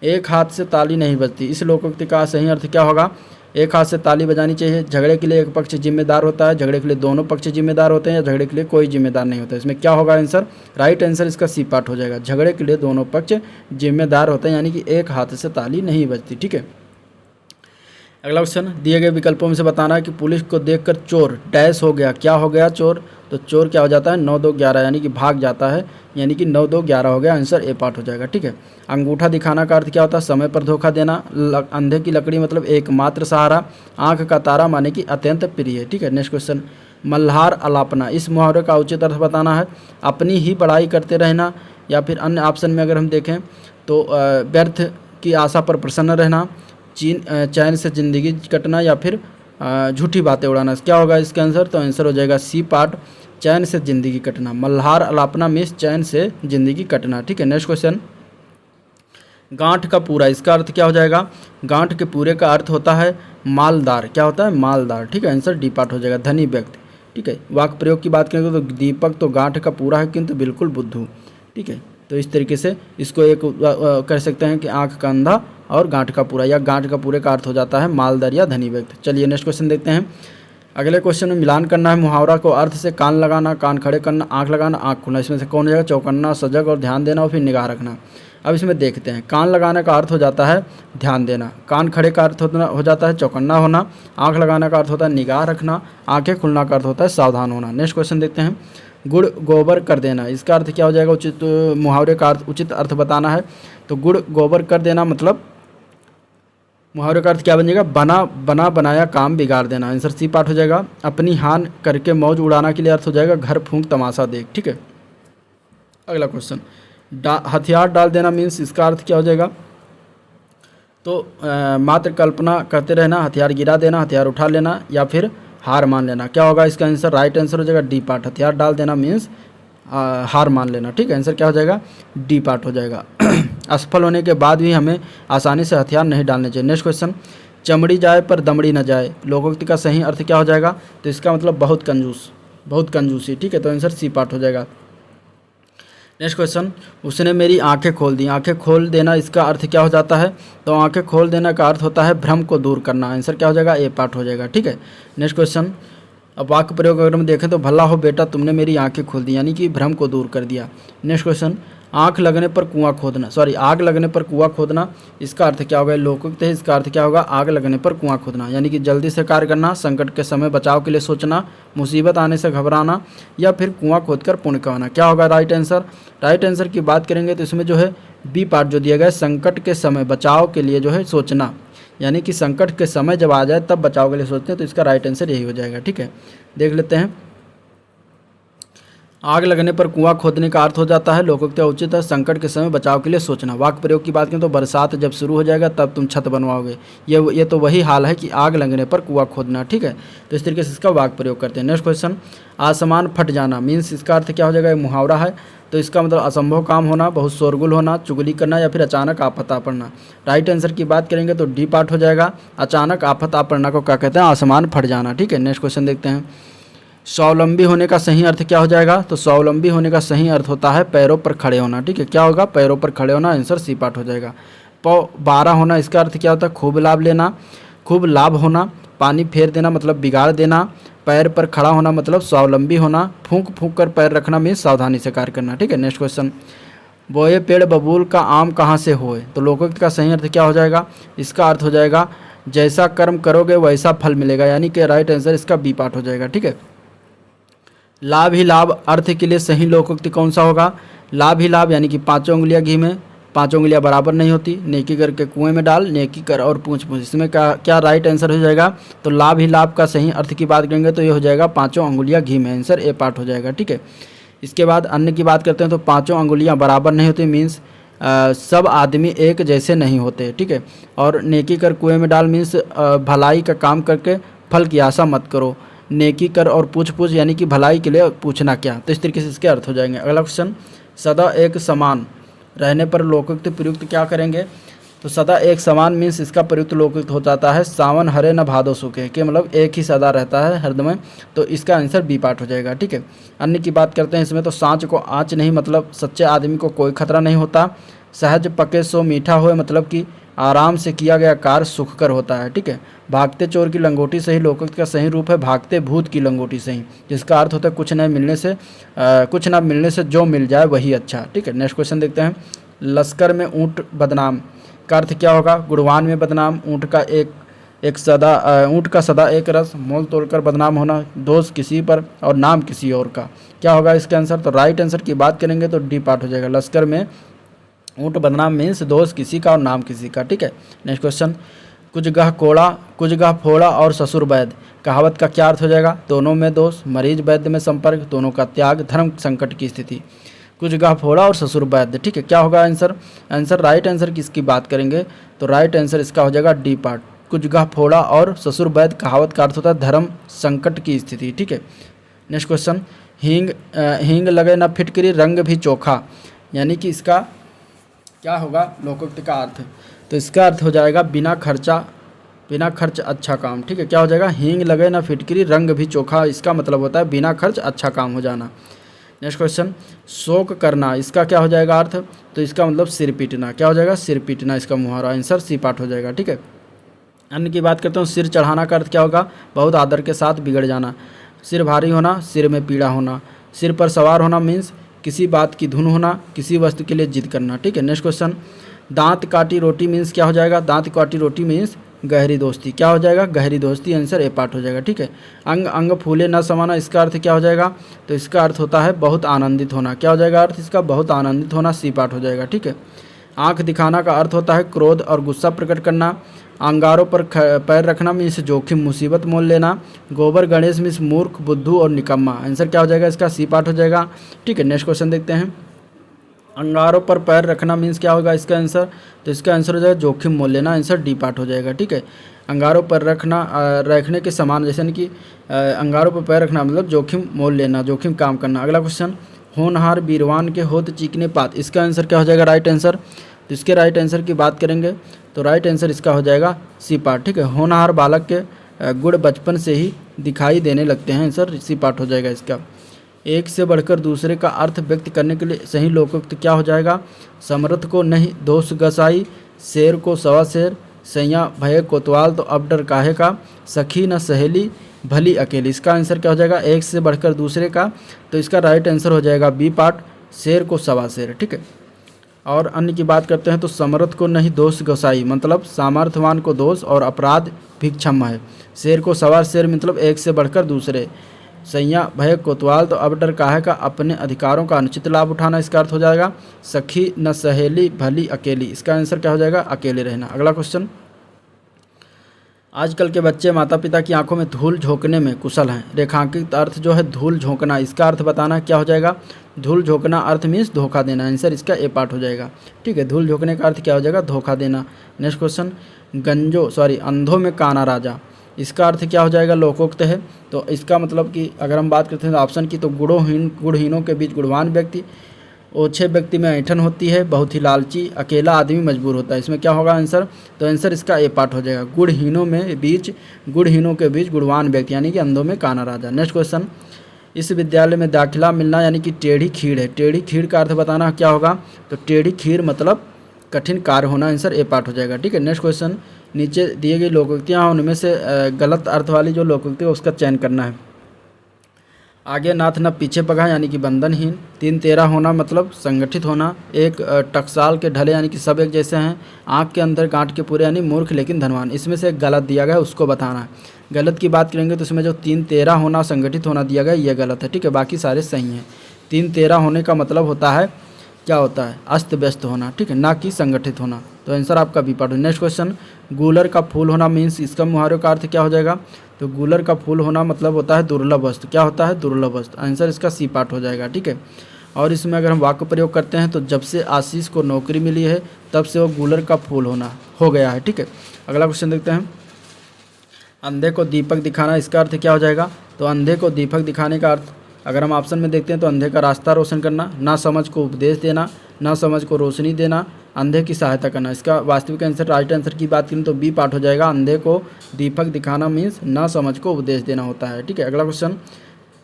एक हाथ से ताली नहीं बजती, इस लोकोक्ति का सही अर्थ क्या होगा? एक हाथ से ताली बजानी चाहिए। झगड़े के लिए एक पक्ष जिम्मेदार होता है, झगड़े के लिए दोनों पक्ष जिम्मेदार होते हैं, या झगड़े के लिए कोई जिम्मेदार नहीं होता है। इसमें क्या होगा आंसर? राइट आंसर इसका सी पार्ट हो जाएगा। झगड़े के लिए दोनों पक्ष जिम्मेदार होते हैं, यानी कि एक हाथ से ताली नहीं बजती। ठीक है, अगला क्वेश्चन, दिए गए विकल्पों में से बताना है कि पुलिस को देखकर चोर डैश हो गया। क्या हो गया चोर? तो चोर क्या हो जाता है? 9 2 11, यानी कि भाग जाता है, यानी कि 9 2 11 हो गया, आंसर ए पार्ट हो जाएगा। ठीक है, अंगूठा दिखाना का अर्थ क्या होता है? समय पर धोखा देना। अंधे की लकड़ी मतलब एकमात्र सहारा। आंख का तारा माने कि अत्यंत प्रिय। ठीक है, नेक्स्ट क्वेश्चन, मल्हार अलापना, इस मुहावरे का उचित अर्थ बताना है अपनी ही बड़ाई करते रहना, या फिर अन्य ऑप्शन में अगर हम देखें तो व्यर्थ की आशा पर प्रसन्न रहना, चैन से ज़िंदगी कटना, या फिर झूठी बातें उड़ाना। क्या होगा इसका आंसर? तो आंसर हो जाएगा सी पार्ट, चैन से ज़िंदगी कटना। मल्हार अलापना मीन्स चैन से ज़िंदगी कटना। ठीक है, नेक्स्ट क्वेश्चन, गांठ का पूरा, इसका अर्थ क्या हो जाएगा? गांठ के पूरे का अर्थ होता है मालदार। क्या होता है? मालदार। ठीक है, आंसर डी पार्ट हो जाएगा, धनी व्यक्ति। ठीक है, वाक्य प्रयोग की बात करेंगे तो दीपक तो गांठ का पूरा है किंतु बिल्कुल बुद्धू। ठीक है, तो इस तरीके से इसको एक कह सकते हैं कि आंख का अंधा और गांठ का पूरा, या गांठ का पूरे का अर्थ हो जाता है मालदार या धनी व्यक्ति। चलिए नेक्स्ट क्वेश्चन देखते हैं। अगले क्वेश्चन में मिलान करना है मुहावरा को अर्थ से। कान लगाना, कान खड़े करना, आंख लगाना, आंख खुलना, इसमें से कौन हो जाएगा? चौकन्ना, सजग और ध्यान देना, और फिर निगाह रखना। अब इसमें देखते हैं। कान लगाने का अर्थ हो जाता है ध्यान देना, कान खड़े का अर्थ हो जाता है चौकन्ना होना, आंख लगाने का अर्थ होता है निगाह रखना, आंखें खुलना का अर्थ होता है सावधान होना। नेक्स्ट क्वेश्चन देखते हैं। गुड़ गोबर कर देना, इसका अर्थ क्या हो जाएगा? उचित मुहावरे का अर्थ उचित अर्थ बताना है। तो गुड़ गोबर कर देना मतलब मुहावरे का अर्थ क्या बन जाएगा? बना बनाया काम बिगाड़ देना, आंसर सी पार्ट हो जाएगा। अपनी हान करके मौज उड़ाना के लिए अर्थ हो जाएगा घर फूंक तमाशा देख। ठीक है, अगला क्वेश्चन, हथियार डाल देना मीन्स इसका अर्थ क्या हो जाएगा? तो मात्र कल्पना करते रहना, हथियार गिरा देना, हथियार उठा लेना, या फिर हार मान लेना। क्या होगा इसका आंसर? राइट आंसर हो जाएगा डी पार्ट, हथियार डाल देना मीन्स हार मान लेना। ठीक है, आंसर क्या हो जाएगा? डी पार्ट हो जाएगा। असफल होने के बाद भी हमें आसानी से हथियार नहीं डालने चाहिए। नेक्स्ट क्वेश्चन, चमड़ी जाए पर दमड़ी न जाए, लोकोक्ति का सही अर्थ क्या हो जाएगा? तो इसका मतलब बहुत कंजूसी। ठीक है, तो आंसर सी पार्ट हो जाएगा। नेक्स्ट क्वेश्चन, उसने मेरी आंखें खोल दी, आंखें खोल देना इसका अर्थ क्या हो जाता है? तो आंखें खोल देना का अर्थ होता है भ्रम को दूर करना, आंसर क्या हो जाएगा? ए पार्ट हो जाएगा। ठीक है, नेक्स्ट क्वेश्चन, अब वाक्य प्रयोग अगर हम देखें तो भला हो बेटा तुमने मेरी आंखें खोल दी, यानी कि भ्रम को दूर कर दिया। नेक्स्ट क्वेश्चन, आग लगने पर कुआं खोदना, इसका अर्थ क्या होगा? लोकोक्त है, इसका अर्थ क्या होगा? आग लगने पर कुआं खोदना, यानी कि जल्दी से कार्य करना, संकट के समय बचाव के लिए सोचना, मुसीबत आने से घबराना, या फिर कुआं खोदकर पुण्य कमाना। क्या होगा राइट आंसर? राइट आंसर की बात करेंगे तो इसमें जो है बी पार्ट जो दिया गया है, संकट के समय बचाव के लिए जो है सोचना, यानी कि संकट के समय जब आ जाए तब बचाव के लिए सोचते हैं, तो इसका राइट आंसर यही हो जाएगा। ठीक है, देख लेते हैं आग लगने पर कुआं खोदने का अर्थ हो जाता है लोकोक्ति उचित है संकट के समय बचाव के लिए सोचना। वाक्य प्रयोग की बात करें तो बरसात जब शुरू हो जाएगा तब तुम छत बनवाओगे। ये तो वही हाल है कि आग लगने पर कुआं खोदना, ठीक है। तो इस तरीके से इसका वाक्य प्रयोग करते हैं। नेक्स्ट क्वेश्चन, आसमान फट जाना मीन्स इसका अर्थ क्या हो जाएगा, मुहावरा है। तो इसका मतलब असंभव काम होना, बहुत शोरगुल होना, चुगली करना या फिर अचानक आफत आ पड़ना। राइट आंसर की बात करेंगे तो डी पार्ट हो जाएगा। अचानक आफत आ पड़ना को क्या कहते हैं, आसमान फट जाना, ठीक है। नेक्स्ट क्वेश्चन देखते हैं, स्वावलंबी होने का सही अर्थ क्या हो जाएगा। तो स्वावलंबी होने का सही अर्थ होता है पैरों पर खड़े होना, ठीक है। क्या होगा, पैरों पर खड़े होना, आंसर सी पार्ट हो जाएगा। 12 होना इसका अर्थ क्या होता है, खूब लाभ लेना, खूब लाभ होना, पानी फेर देना मतलब बिगाड़ देना, पैर पर खड़ा होना मतलब स्वावलंबी होना, फूंक फूंक कर पैर रखना मीन्स सावधानी से कार्य करना, ठीक है। नेक्स्ट क्वेश्चन, बोए पेड़ बबूल का आम कहाँ से होए। तो लोकोक्ति का सही अर्थ क्या हो जाएगा, इसका अर्थ हो जाएगा जैसा कर्म करोगे वैसा फल मिलेगा, यानी कि राइट आंसर इसका बी पार्ट हो जाएगा, ठीक है। लाभ ही लाभ अर्थ के लिए सही लोकोक्ति कौन सा होगा, लाभ ही लाभ यानी कि 5 उंगलियां घी में, 5 उंगलियां बराबर नहीं होती, नेकी करके कुएं में डाल, नेकी कर और पूछ पूछ, इसमें क्या राइट आंसर हो जाएगा। तो लाभ ही लाभ का सही अर्थ की बात करेंगे तो ये हो जाएगा 5 उंगलियां घी में, आंसर ए पार्ट हो जाएगा, ठीक है। इसके बाद अन्य की बात करते हैं तो 5 उंगलियां बराबर नहीं होती मीन्स सब आदमी एक जैसे नहीं होते, ठीक है। और नेकी कर कुएं में डाल मीन्स भलाई का काम करके फल की आशा मत करो, नेकी कर और पूछ पूछ यानी कि भलाई के लिए पूछना क्या। तो इस तरीके से इसके अर्थ हो जाएंगे। अगला क्वेश्चन, सदा एक समान रहने पर लोकोक्ति प्रयुक्त क्या करेंगे। तो सदा एक समान मीन्स इसका प्रयुक्त लोकोक्ति हो जाता है सावन हरे न भादो सूखे, कि मतलब एक ही सदा रहता है हरदम। तो इसका आंसर बी पार्ट हो जाएगा, ठीक है। अन्य की बात करते हैं इसमें तो सांच को आँच नहीं मतलब सच्चे आदमी को कोई खतरा नहीं होता, सहज पके सो मीठा होए मतलब कि आराम से किया गया कार्य सुखकर होता है, ठीक है। भागते चोर की लंगोटी सही लोकोक्ति का सही रूप है भागते भूत की लंगोटी सही, जिसका अर्थ होता है कुछ न मिलने से जो मिल जाए वही अच्छा, ठीक है। नेक्स्ट क्वेश्चन देखते हैं, लश्कर में ऊँट बदनाम का अर्थ क्या होगा, गुणवान में बदनाम, ऊँट का सदा एक रस, मोल तोड़कर बदनाम होना, दोष किसी पर और नाम किसी और का। क्या होगा इसका आंसर। तो राइट आंसर की बात करेंगे तो डी पार्ट हो जाएगा। लश्कर में ऊँट बदनाम मीन्स दोष किसी का और नाम किसी का, ठीक है। नेक्स्ट क्वेश्चन, कुछ गह फोड़ा और ससुर वैद्य कहावत का क्या अर्थ हो जाएगा। दोनों में दोष, मरीज वैद्य में संपर्क, दोनों का त्याग, धर्म संकट की स्थिति। कुछ गह फोड़ा और ससुर वैद्य, ठीक है। क्या होगा आंसर राइट आंसर किसकी बात करेंगे तो राइट आंसर इसका हो जाएगा डी पार्ट। कुछ गह फोड़ा और ससुर वैद्य कहावत का अर्थ होता है धर्म संकट की स्थिति, ठीक है। नेक्स्ट क्वेश्चन, हींग लगे न फिटकरी रंग भी चोखा, यानी कि इसका क्या होगा लोकोक्ति का अर्थ। तो इसका अर्थ हो जाएगा बिना खर्च अच्छा काम, ठीक है। क्या हो जाएगा, हींग लगे ना फिटकरी रंग भी चोखा, इसका मतलब होता है बिना खर्च अच्छा काम हो जाना। नेक्स्ट क्वेश्चन, शोक करना इसका क्या हो जाएगा अर्थ। तो इसका मतलब सिर पीटना, क्या हो जाएगा सिर पीटना इसका मुहावरा, आंसर सी पार्ट हो जाएगा, ठीक है। अन्य की बात करते हैं, सिर चढ़ाना का अर्थ क्या होगा, बहुत आदर के साथ बिगड़ जाना, सिर भारी होना, सिर में पीड़ा होना, सिर पर सवार होना मीन्स किसी बात की धुन होना, किसी वस्तु के लिए जिद करना, ठीक है। नेक्स्ट क्वेश्चन, दांत काटी रोटी मीन्स क्या हो जाएगा, दांत काटी रोटी मीन्स गहरी दोस्ती, क्या हो जाएगा गहरी दोस्ती, आंसर ए पार्ट हो जाएगा, ठीक है। अंग अंग फूले न समाना इसका अर्थ क्या हो जाएगा। तो इसका अर्थ होता है बहुत आनंदित होना, क्या हो जाएगा अर्थ इसका, बहुत आनंदित होना, सी पार्ट हो जाएगा, ठीक है। आंख दिखाना का अर्थ होता है क्रोध और गुस्सा प्रकट करना, अंगारों पर पैर रखना मीन्स जोखिम मुसीबत मोल लेना, गोबर गणेश मीन्स मूर्ख बुद्धू और निकम्मा, आंसर क्या हो जाएगा इसका, सी पार्ट हो जाएगा, ठीक है। नेक्स्ट क्वेश्चन देखते हैं, अंगारों पर पैर रखना मीन्स क्या होगा इसका आंसर। तो इसका आंसर हो जाएगा जोखिम मोल लेना, आंसर डी पार्ट हो जाएगा, ठीक है। अंगारों पर रखने के समान, जैसे कि अंगारों पर पैर रखना मतलब जोखिम मोल लेना, जोखिम काम करना। अगला क्वेश्चन, होनहार बीरवान के होत चीकने पात, इसका आंसर क्या हो जाएगा राइट आंसर। तो इसके राइट आंसर की बात करेंगे तो राइट आंसर इसका हो जाएगा सी पार्ट, ठीक है। होनहार बालक के गुण बचपन से ही दिखाई देने लगते हैं, आंसर सी पार्ट हो जाएगा इसका। एक से बढ़कर दूसरे का अर्थ व्यक्त करने के लिए सही लोकोक्त क्या हो जाएगा, समर्थ को नहीं दोष गसाई, शेर को सवा शेर, सैया भय कोतवाल तो अब डर काहे का, सखी न सहेली भली अकेली, इसका आंसर क्या हो जाएगा एक से बढ़कर दूसरे का। तो इसका राइट आंसर हो जाएगा बी पार्ट, शेर को सवा शेर, ठीक है। और अन्य की बात करते हैं तो समर्थ को नहीं दोष गसाई मतलब सामर्थ्यवान को दोष और अपराध भिक्षम है, शेर को सवा शेर मतलब एक से बढ़कर दूसरे, सैया भय कोतवाल तो अब डर काहे का अपने अधिकारों का अनुचित लाभ उठाना, इसका अर्थ हो जाएगा सखी न सहेली भली अकेली, इसका आंसर क्या हो जाएगा अकेले रहना। अगला क्वेश्चन, आजकल के बच्चे माता पिता की आंखों में धूल झोंकने में कुशल हैं। रेखांकित अर्थ जो है धूल झोंकना, इसका अर्थ बताना क्या हो जाएगा? धूल झोंकना अर्थ मीन्स धोखा देना। आंसर इसका ए पार्ट हो जाएगा। ठीक है, धूल झोंकने का अर्थ क्या हो जाएगा? धोखा देना। नेक्स्ट क्वेश्चन, अंधों में काना राजा, इसका अर्थ क्या हो जाएगा? लोकोक्त है। तो इसका मतलब कि अगर हम बात करते हैं ऑप्शन की, तो गुणहीनों के बीच गुणवान व्यक्ति, ओछे व्यक्ति में ऐंठन होती है, बहुत ही लालची, अकेला आदमी मजबूर होता है। इसमें क्या होगा आंसर? तो आंसर इसका ए पार्ट हो जाएगा। गुणहीनों के बीच गुणवान व्यक्ति, यानी कि अंधों में काना राजा। नेक्स्ट क्वेश्चन, इस विद्यालय में दाखिला मिलना यानी कि टेढ़ी खीर है। टेढ़ी खीर का अर्थ बताना क्या होगा? तो टेढ़ी खीर मतलब कठिन कार्य होना। आंसर ए पार्ट हो जाएगा। ठीक है, नेक्स्ट क्वेश्चन, नीचे दिए गई लोकोक्तियाँ उनमें से गलत अर्थ वाली जो लोकोक्ति है उसका चयन करना है। आगे नाथ न पीछे पगा यानी कि बंधनहीन। 3-13 होना मतलब संगठित होना। एक टकसाल के ढले यानी कि सब एक जैसे हैं। आँख के अंदर गांठ के पूरे यानी मूर्ख लेकिन धनवान। इसमें से एक गलत दिया गया है, उसको बताना है। गलत की बात करेंगे तो इसमें जो 3-13 होना संगठित होना दिया गया ये गलत है। ठीक है, बाकी सारे सही हैं। 3-13 होने का मतलब होता है, क्या होता है? अस्त व्यस्त होना। ठीक है, ना कि संगठित होना। तो आंसर आपका बी पार्ट हो। नेक्स्ट क्वेश्चन, गूलर का फूल होना मीन्स, इसका मुहावरे का अर्थ क्या हो जाएगा? तो गूलर का फूल होना मतलब होता है दुर्लभ वस्तु। क्या होता है? दुर्लभ वस्तु। आंसर इसका सी पार्ट हो जाएगा। ठीक है, और इसमें अगर हम वाक्य प्रयोग करते हैं तो जब से आशीष को नौकरी मिली है तब से वो गूलर का फूल होना हो गया है। ठीक है, अगला क्वेश्चन देखते हैं। अंधे को दीपक दिखाना, इसका अर्थ क्या हो जाएगा? तो अंधे को दीपक दिखाने का अर्थ अगर हम ऑप्शन में देखते हैं तो अंधे का रास्ता रोशन करना, ना समझ को उपदेश देना, ना समझ को रोशनी देना, अंधे की सहायता करना। इसका वास्तविक आंसर, राइट आंसर की बात करें तो बी पार्ट हो जाएगा। अंधे को दीपक दिखाना मीन्स ना समझ को उपदेश देना होता है। ठीक है, अगला क्वेश्चन,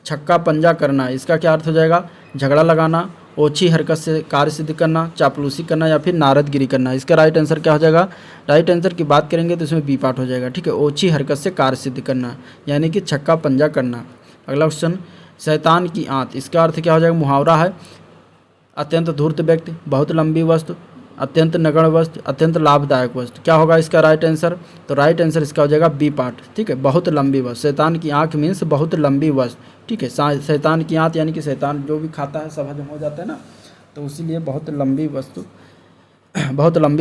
छक्का पंजा करना, इसका क्या अर्थ हो जाएगा? झगड़ा लगाना, ओछी हरकत से कार्य सिद्ध करना, चापलूसी करना या फिर नारदगिरी करना। इसका राइट आंसर क्या हो जाएगा? राइट आंसर की बात करेंगे तो इसमें बी पार्ट हो जाएगा। ठीक है, ओछी हरकत से कार्य सिद्ध करना यानी कि छक्का पंजा करना। अगला क्वेश्चन, शैतान की आंत, इसका अर्थ क्या हो जाएगा? मुहावरा है। अत्यंत धूर्त व्यक्ति, बहुत लंबी वस्तु, अत्यंत नगण्य वस्तु, अत्यंत लाभदायक वस्तु। क्या होगा इसका राइट आंसर? तो राइट आंसर इसका हो जाएगा बी पार्ट। ठीक है, बहुत लंबी वस्तु। शैतान की आंख मीन्स बहुत लंबी वस्तु। ठीक है, शैतान की आंत यानी कि शैतान जो भी खाता है सब हजम हो जाता है ना, तो इसीलिए बहुत लंबी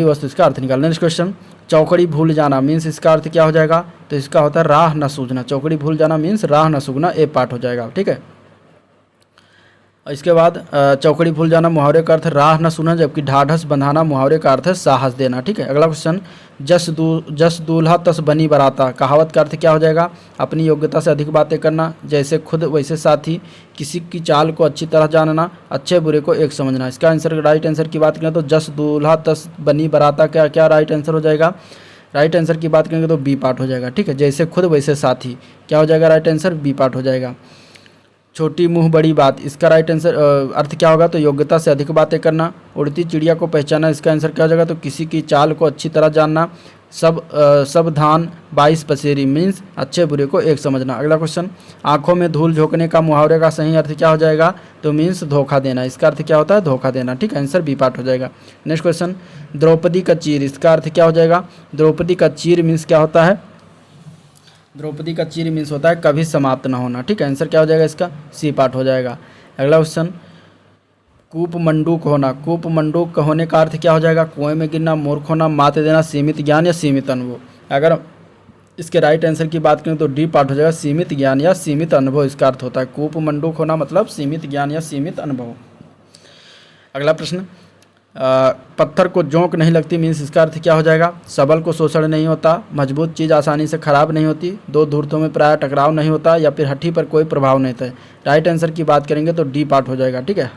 वस्तु इसका अर्थ निकालना। नेक्स्ट क्वेश्चन, चौकड़ी भूल जाना मीन्स, इसका अर्थ क्या हो जाएगा? तो इसका होता है राह न सूझना। चौकड़ी भूल जाना मीन्स राह न सूझना, ए पार्ट हो जाएगा। ठीक है, इसके बाद चौकड़ी भूल जाना मुहावरे का अर्थ राह न सुना, जबकि ढाढ़स बंधाना मुहावरे का अर्थ है साहस देना। ठीक है, अगला क्वेश्चन, जस दूल्हा तस बनी बराता, कहावत का अर्थ क्या हो जाएगा? अपनी योग्यता से अधिक बातें करना, जैसे खुद वैसे साथी, किसी की चाल को अच्छी तरह जानना, अच्छे बुरे को एक समझना। इसका आंसर, राइट आंसर की बात करें तो जस दूल्हा तस बनी बराता क्या क्या राइट आंसर हो जाएगा? राइट आंसर की बात करेंगे तो बी पार्ट हो जाएगा। ठीक है, जैसे खुद वैसे साथी, क्या हो जाएगा राइट आंसर? बी पार्ट हो जाएगा। छोटी मुंह बड़ी बात, इसका राइट आंसर अर्थ क्या होगा? तो योग्यता से अधिक बातें करना। उड़ती चिड़िया को पहचाना, इसका आंसर क्या हो जाएगा? तो किसी की चाल को अच्छी तरह जानना। सब धान 22 पसेरी मीन्स अच्छे बुरे को एक समझना। अगला क्वेश्चन, आंखों में धूल झोंकने का मुहावरे का सही अर्थ क्या हो जाएगा? तो मीन्स धोखा देना। इसका अर्थ क्या होता है? धोखा देना। ठीक है, आंसर बी पार्ट हो जाएगा। नेक्स्ट क्वेश्चन, द्रौपदी का चीर, इसका अर्थ क्या हो जाएगा? द्रौपदी का चीर मीन्स क्या होता है? द्रौपदी का चीर मीन्स होता है कभी समाप्त ना होना। ठीक है, आंसर क्या हो जाएगा इसका? सी पार्ट हो जाएगा। अगला क्वेश्चन, कूप मंडूक होना, कूप मंडूक होने का अर्थ क्या हो जाएगा? कुएं में गिरना, मूर्ख होना, मात देना, सीमित ज्ञान या सीमित अनुभव। अगर इसके राइट आंसर की बात करें तो डी पार्ट हो जाएगा, सीमित ज्ञान या सीमित अनुभव इसका अर्थ होता है। कूप मंडूक होना मतलब सीमित ज्ञान या सीमित अनुभव। अगला प्रश्न, पत्थर को जोंक नहीं लगती मीन्स, इसका अर्थ क्या हो जाएगा? सबल को शोषण नहीं होता, मजबूत चीज़ आसानी से खराब नहीं होती, दो धूर्तों में प्राय टकराव नहीं होता, या फिर हठी पर कोई प्रभाव नहीं होता है। राइट आंसर की बात करेंगे तो डी पार्ट हो जाएगा। ठीक है,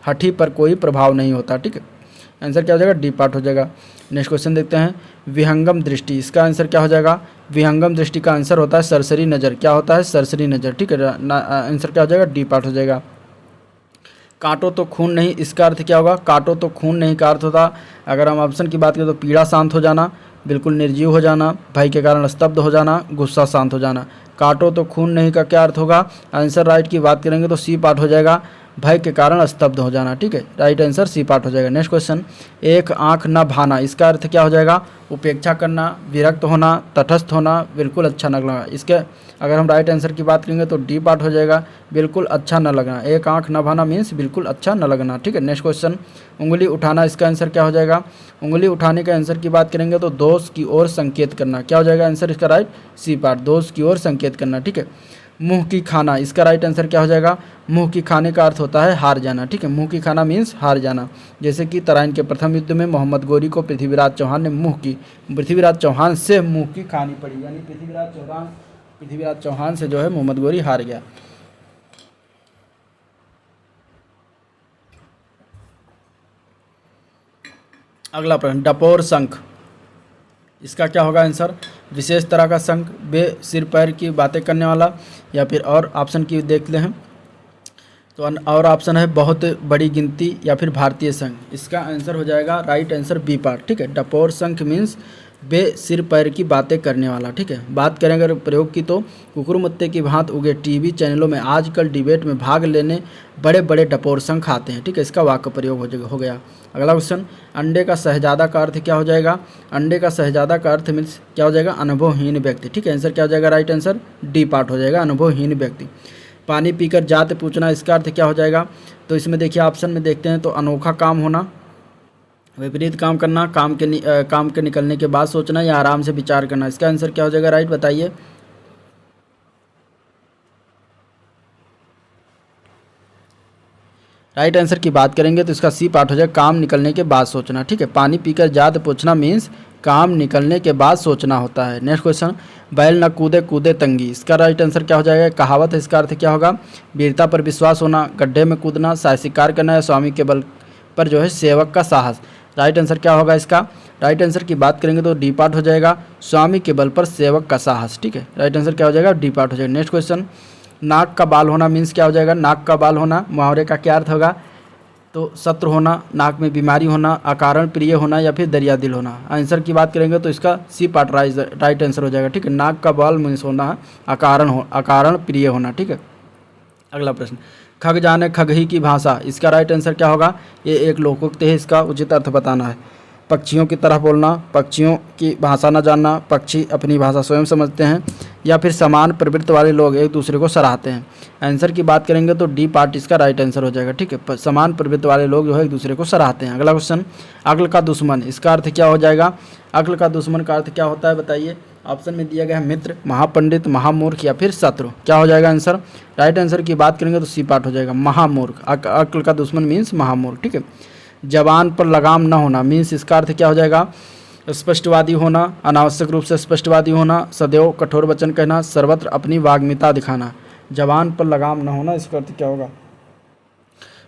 हठी पर कोई प्रभाव नहीं होता। ठीक है, आंसर क्या हो जाएगा? डी पार्ट हो जाएगा। नेक्स्ट क्वेश्चन देखते हैं, विहंगम दृष्टि, इसका आंसर क्या हो जाएगा? विहंगम दृष्टि का आंसर होता है सरसरी नज़र। क्या होता है? सरसरी नज़र। ठीक है, आंसर क्या हो जाएगा? डी पार्ट हो जाएगा। काटो तो खून नहीं, इसका अर्थ क्या होगा? काटो तो खून नहीं का अर्थ होता, अगर हम ऑप्शन की बात करें तो पीड़ा शांत हो जाना, बिल्कुल निर्जीव हो जाना, भय के कारण स्तब्ध हो जाना, गुस्सा शांत हो जाना। काटो तो खून नहीं का क्या अर्थ होगा? आंसर राइट की बात करेंगे तो सी पार्ट हो जाएगा, भय के कारण स्तब्ध हो जाना, ठीक है। राइट आंसर सी पार्ट हो जाएगा। नेक्स्ट क्वेश्चन, एक आंख न भाना, इसका अर्थ क्या हो जाएगा? उपेक्षा करना, विरक्त होना, तटस्थ होना, बिल्कुल अच्छा न लगना। इसके अगर हम राइट आंसर की बात करेंगे तो डी पार्ट हो जाएगा, बिल्कुल अच्छा न लगना। एक आंख न भाना मीन्स बिल्कुल अच्छा न लगना, ठीक है। नेक्स्ट क्वेश्चन, उंगली उठाना, इसका आंसर क्या हो जाएगा? उंगली उठाने के आंसर की बात करेंगे तो दोष की ओर संकेत करना। क्या हो जाएगा आंसर इसका? राइट सी पार्ट, दोष की ओर संकेत करना, ठीक है। मुंह की खाना, इसका राइट आंसर क्या हो जाएगा? मुंह की खाने का अर्थ होता है हार जाना, ठीक है। मुंह की खाना मीन्स हार जाना। जैसे कि तराइन के प्रथम युद्ध में मोहम्मद गोरी को पृथ्वीराज चौहान ने पृथ्वीराज चौहान से मुंह की खानी पड़ी, यानी पृथ्वीराज चौहान से जो है मोहम्मद गोरी हार गया। अगला प्रश्न, डपोर शंख, इसका क्या होगा आंसर? विशेष तरह का शंख, बे सिर पैर की बातें करने वाला, या फिर और ऑप्शन की देखते हैं तो और ऑप्शन है बहुत बड़ी गिनती या फिर भारतीय शंख। इसका आंसर हो जाएगा राइट आंसर बी पार्ट, ठीक है। डपोर शंख मीन्स बे सिर पैर की बातें करने वाला, ठीक है। बात करें अगर प्रयोग की तो कुकुरमुत्ते की भांत उगे टीवी चैनलों में आजकल डिबेट में भाग लेने बड़े बड़े डपोर शंख आते हैं, ठीक है। इसका वाक्य प्रयोग हो गया। अगला क्वेश्चन, अंडे का शहजादा का अर्थ क्या हो जाएगा? अंडे का शहजादा का अर्थ मीन्स क्या हो जाएगा? अनुभवहीन व्यक्ति, ठीक है। आंसर क्या हो जाएगा? राइट आंसर डी पार्ट हो जाएगा, अनुभवहीन व्यक्ति। पानी पीकर जात पूछना, इसका अर्थ क्या हो जाएगा? तो इसमें देखिए ऑप्शन में देखते हैं तो अनोखा काम होना, विपरीत काम करना, काम के निकलने के बाद सोचना, या आराम से विचार करना। इसका आंसर क्या हो जाएगा? राइट बताइए। राइट आंसर की बात करेंगे तो इसका सी पार्ट हो जाएगा, काम निकलने के बाद सोचना, ठीक है। पानी पीकर जात पूछना मीन्स काम निकलने के बाद सोचना होता है। नेक्स्ट क्वेश्चन, बैल न कूदे कूदे तंगी, इसका राइट आंसर क्या हो जाएगा? कहावत है, इसका अर्थ क्या होगा? वीरता पर विश्वास होना, गड्ढे में कूदना, शिकार करना, या स्वामी के बल पर जो है सेवक का साहस। राइट आंसर क्या होगा इसका? राइट आंसर की बात करेंगे तो डी पार्ट हो जाएगा, स्वामी के बल पर सेवक का साहस, ठीक है। राइट आंसर क्या हो जाएगा? डी पार्ट हो जाएगा। नेक्स्ट क्वेश्चन, नाक का बाल होना मीन्स क्या हो जाएगा? नाक का बाल होना मुहावरे का क्या अर्थ होगा? तो शत्रु होना, नाक में बीमारी होना, अकारण प्रिय होना, या फिर दरिया दिल होना। आंसर की बात करेंगे तो इसका सी पार्ट राइट आंसर हो जाएगा, ठीक है। नाक का बाल मीन्स होना अकारण प्रिय होना, ठीक है। अगला प्रश्न, खग जाने खग ही की भाषा, इसका राइट आंसर क्या होगा? ये एक लोकोक्त है, इसका उचित अर्थ बताना है। पक्षियों की तरह बोलना, पक्षियों की भाषा न जानना, पक्षी अपनी भाषा स्वयं समझते हैं, या फिर समान प्रवृत्ति वाले लोग एक दूसरे को सराहते हैं। आंसर की बात करेंगे तो डी पार्ट इसका राइट आंसर हो जाएगा, ठीक है। समान प्रवृत्ति वाले लोग जो है एक दूसरे को सराहते हैं। अगला क्वेश्चन, अक्ल का दुश्मन, इसका अर्थ क्या हो जाएगा? अक्ल का दुश्मन का अर्थ क्या होता है बताइए? ऑप्शन में दिया गया है मित्र, महापंडित, महामूर्ख, या फिर शत्रु। क्या हो जाएगा आंसर? राइट आंसर की बात करेंगे तो सी पार्ट हो जाएगा, महामूर्ख। अक्ल का दुश्मन मीन्स महामूर्ख, ठीक है। जबान पर लगाम न होना मीन्स इसका अर्थ क्या हो जाएगा? स्पष्टवादी होना, अनावश्यक रूप से स्पष्टवादी होना, सदैव कठोर वचन कहना, सर्वत्र अपनी वाग्मिता दिखाना। जबान पर लगाम न होना, इसका अर्थ क्या होगा?